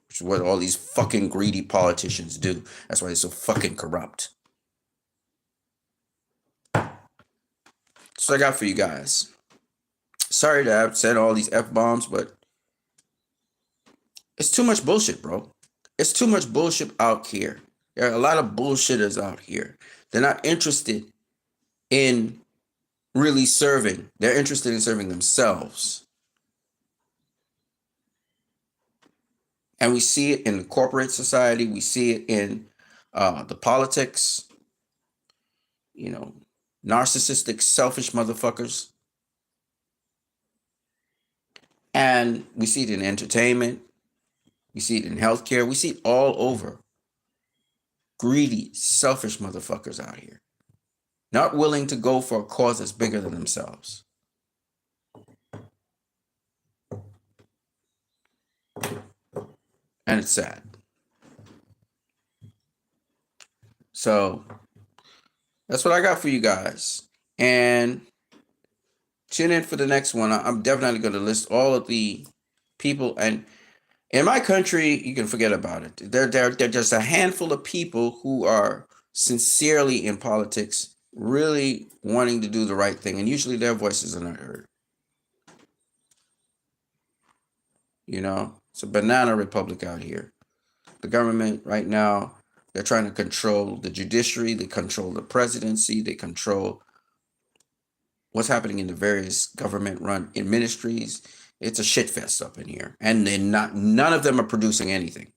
which is what all these fucking greedy politicians do. That's why they're so fucking corrupt. So I got for you guys. Sorry to have said all these F-bombs, but it's too much bullshit, bro. It's too much bullshit out here. There are a lot of bullshitters out here. They're not interested in really serving. They're interested in serving themselves. And we see it in the corporate society. We see it in the politics. Narcissistic, selfish motherfuckers. And we see it in entertainment. We see it in healthcare. We see it all over. Greedy, selfish motherfuckers out here. Not willing to go for a cause that's bigger than themselves. And it's sad. So that's what I got for you guys. And tune in for the next one. I'm definitely going to list all of the people. And in my country, you can forget about it. They're just a handful of people who are sincerely in politics, really wanting to do the right thing. And usually their voices are not heard. You know, it's a banana republic out here. The government right now, they're trying to control the judiciary. They control the presidency. They control what's happening in the various government-run ministries. It's a shit fest up in here, and none of them are producing anything.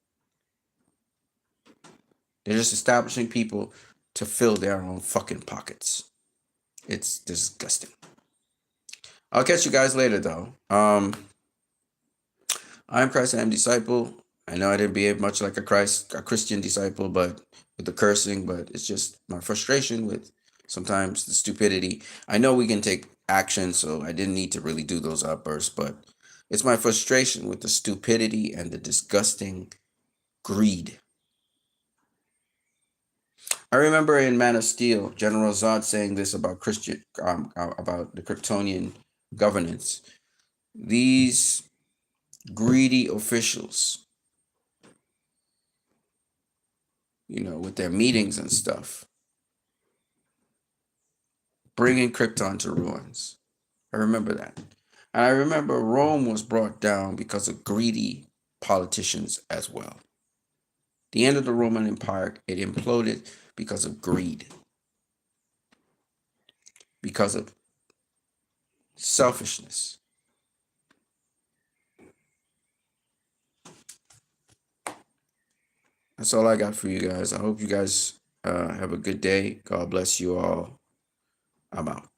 They're just establishing people to fill their own fucking pockets. It's disgusting. I'll catch you guys later, though. I'm Christ, I am disciple. I know I didn't behave much like a Christian disciple, but with the cursing, but it's just my frustration with sometimes the stupidity. I know we can take action, so I didn't need to really do those outbursts, but it's my frustration with the stupidity and the disgusting greed. I remember in Man of Steel, General Zod saying this about about the Kryptonian governance. These greedy officials, you know, with their meetings and stuff, bringing Krypton to ruins. I remember that. And I remember Rome was brought down because of greedy politicians as well. The end of the Roman Empire, it imploded because of greed, because of selfishness. That's all I got for you guys. I hope you guys have a good day. God bless you all. I'm out.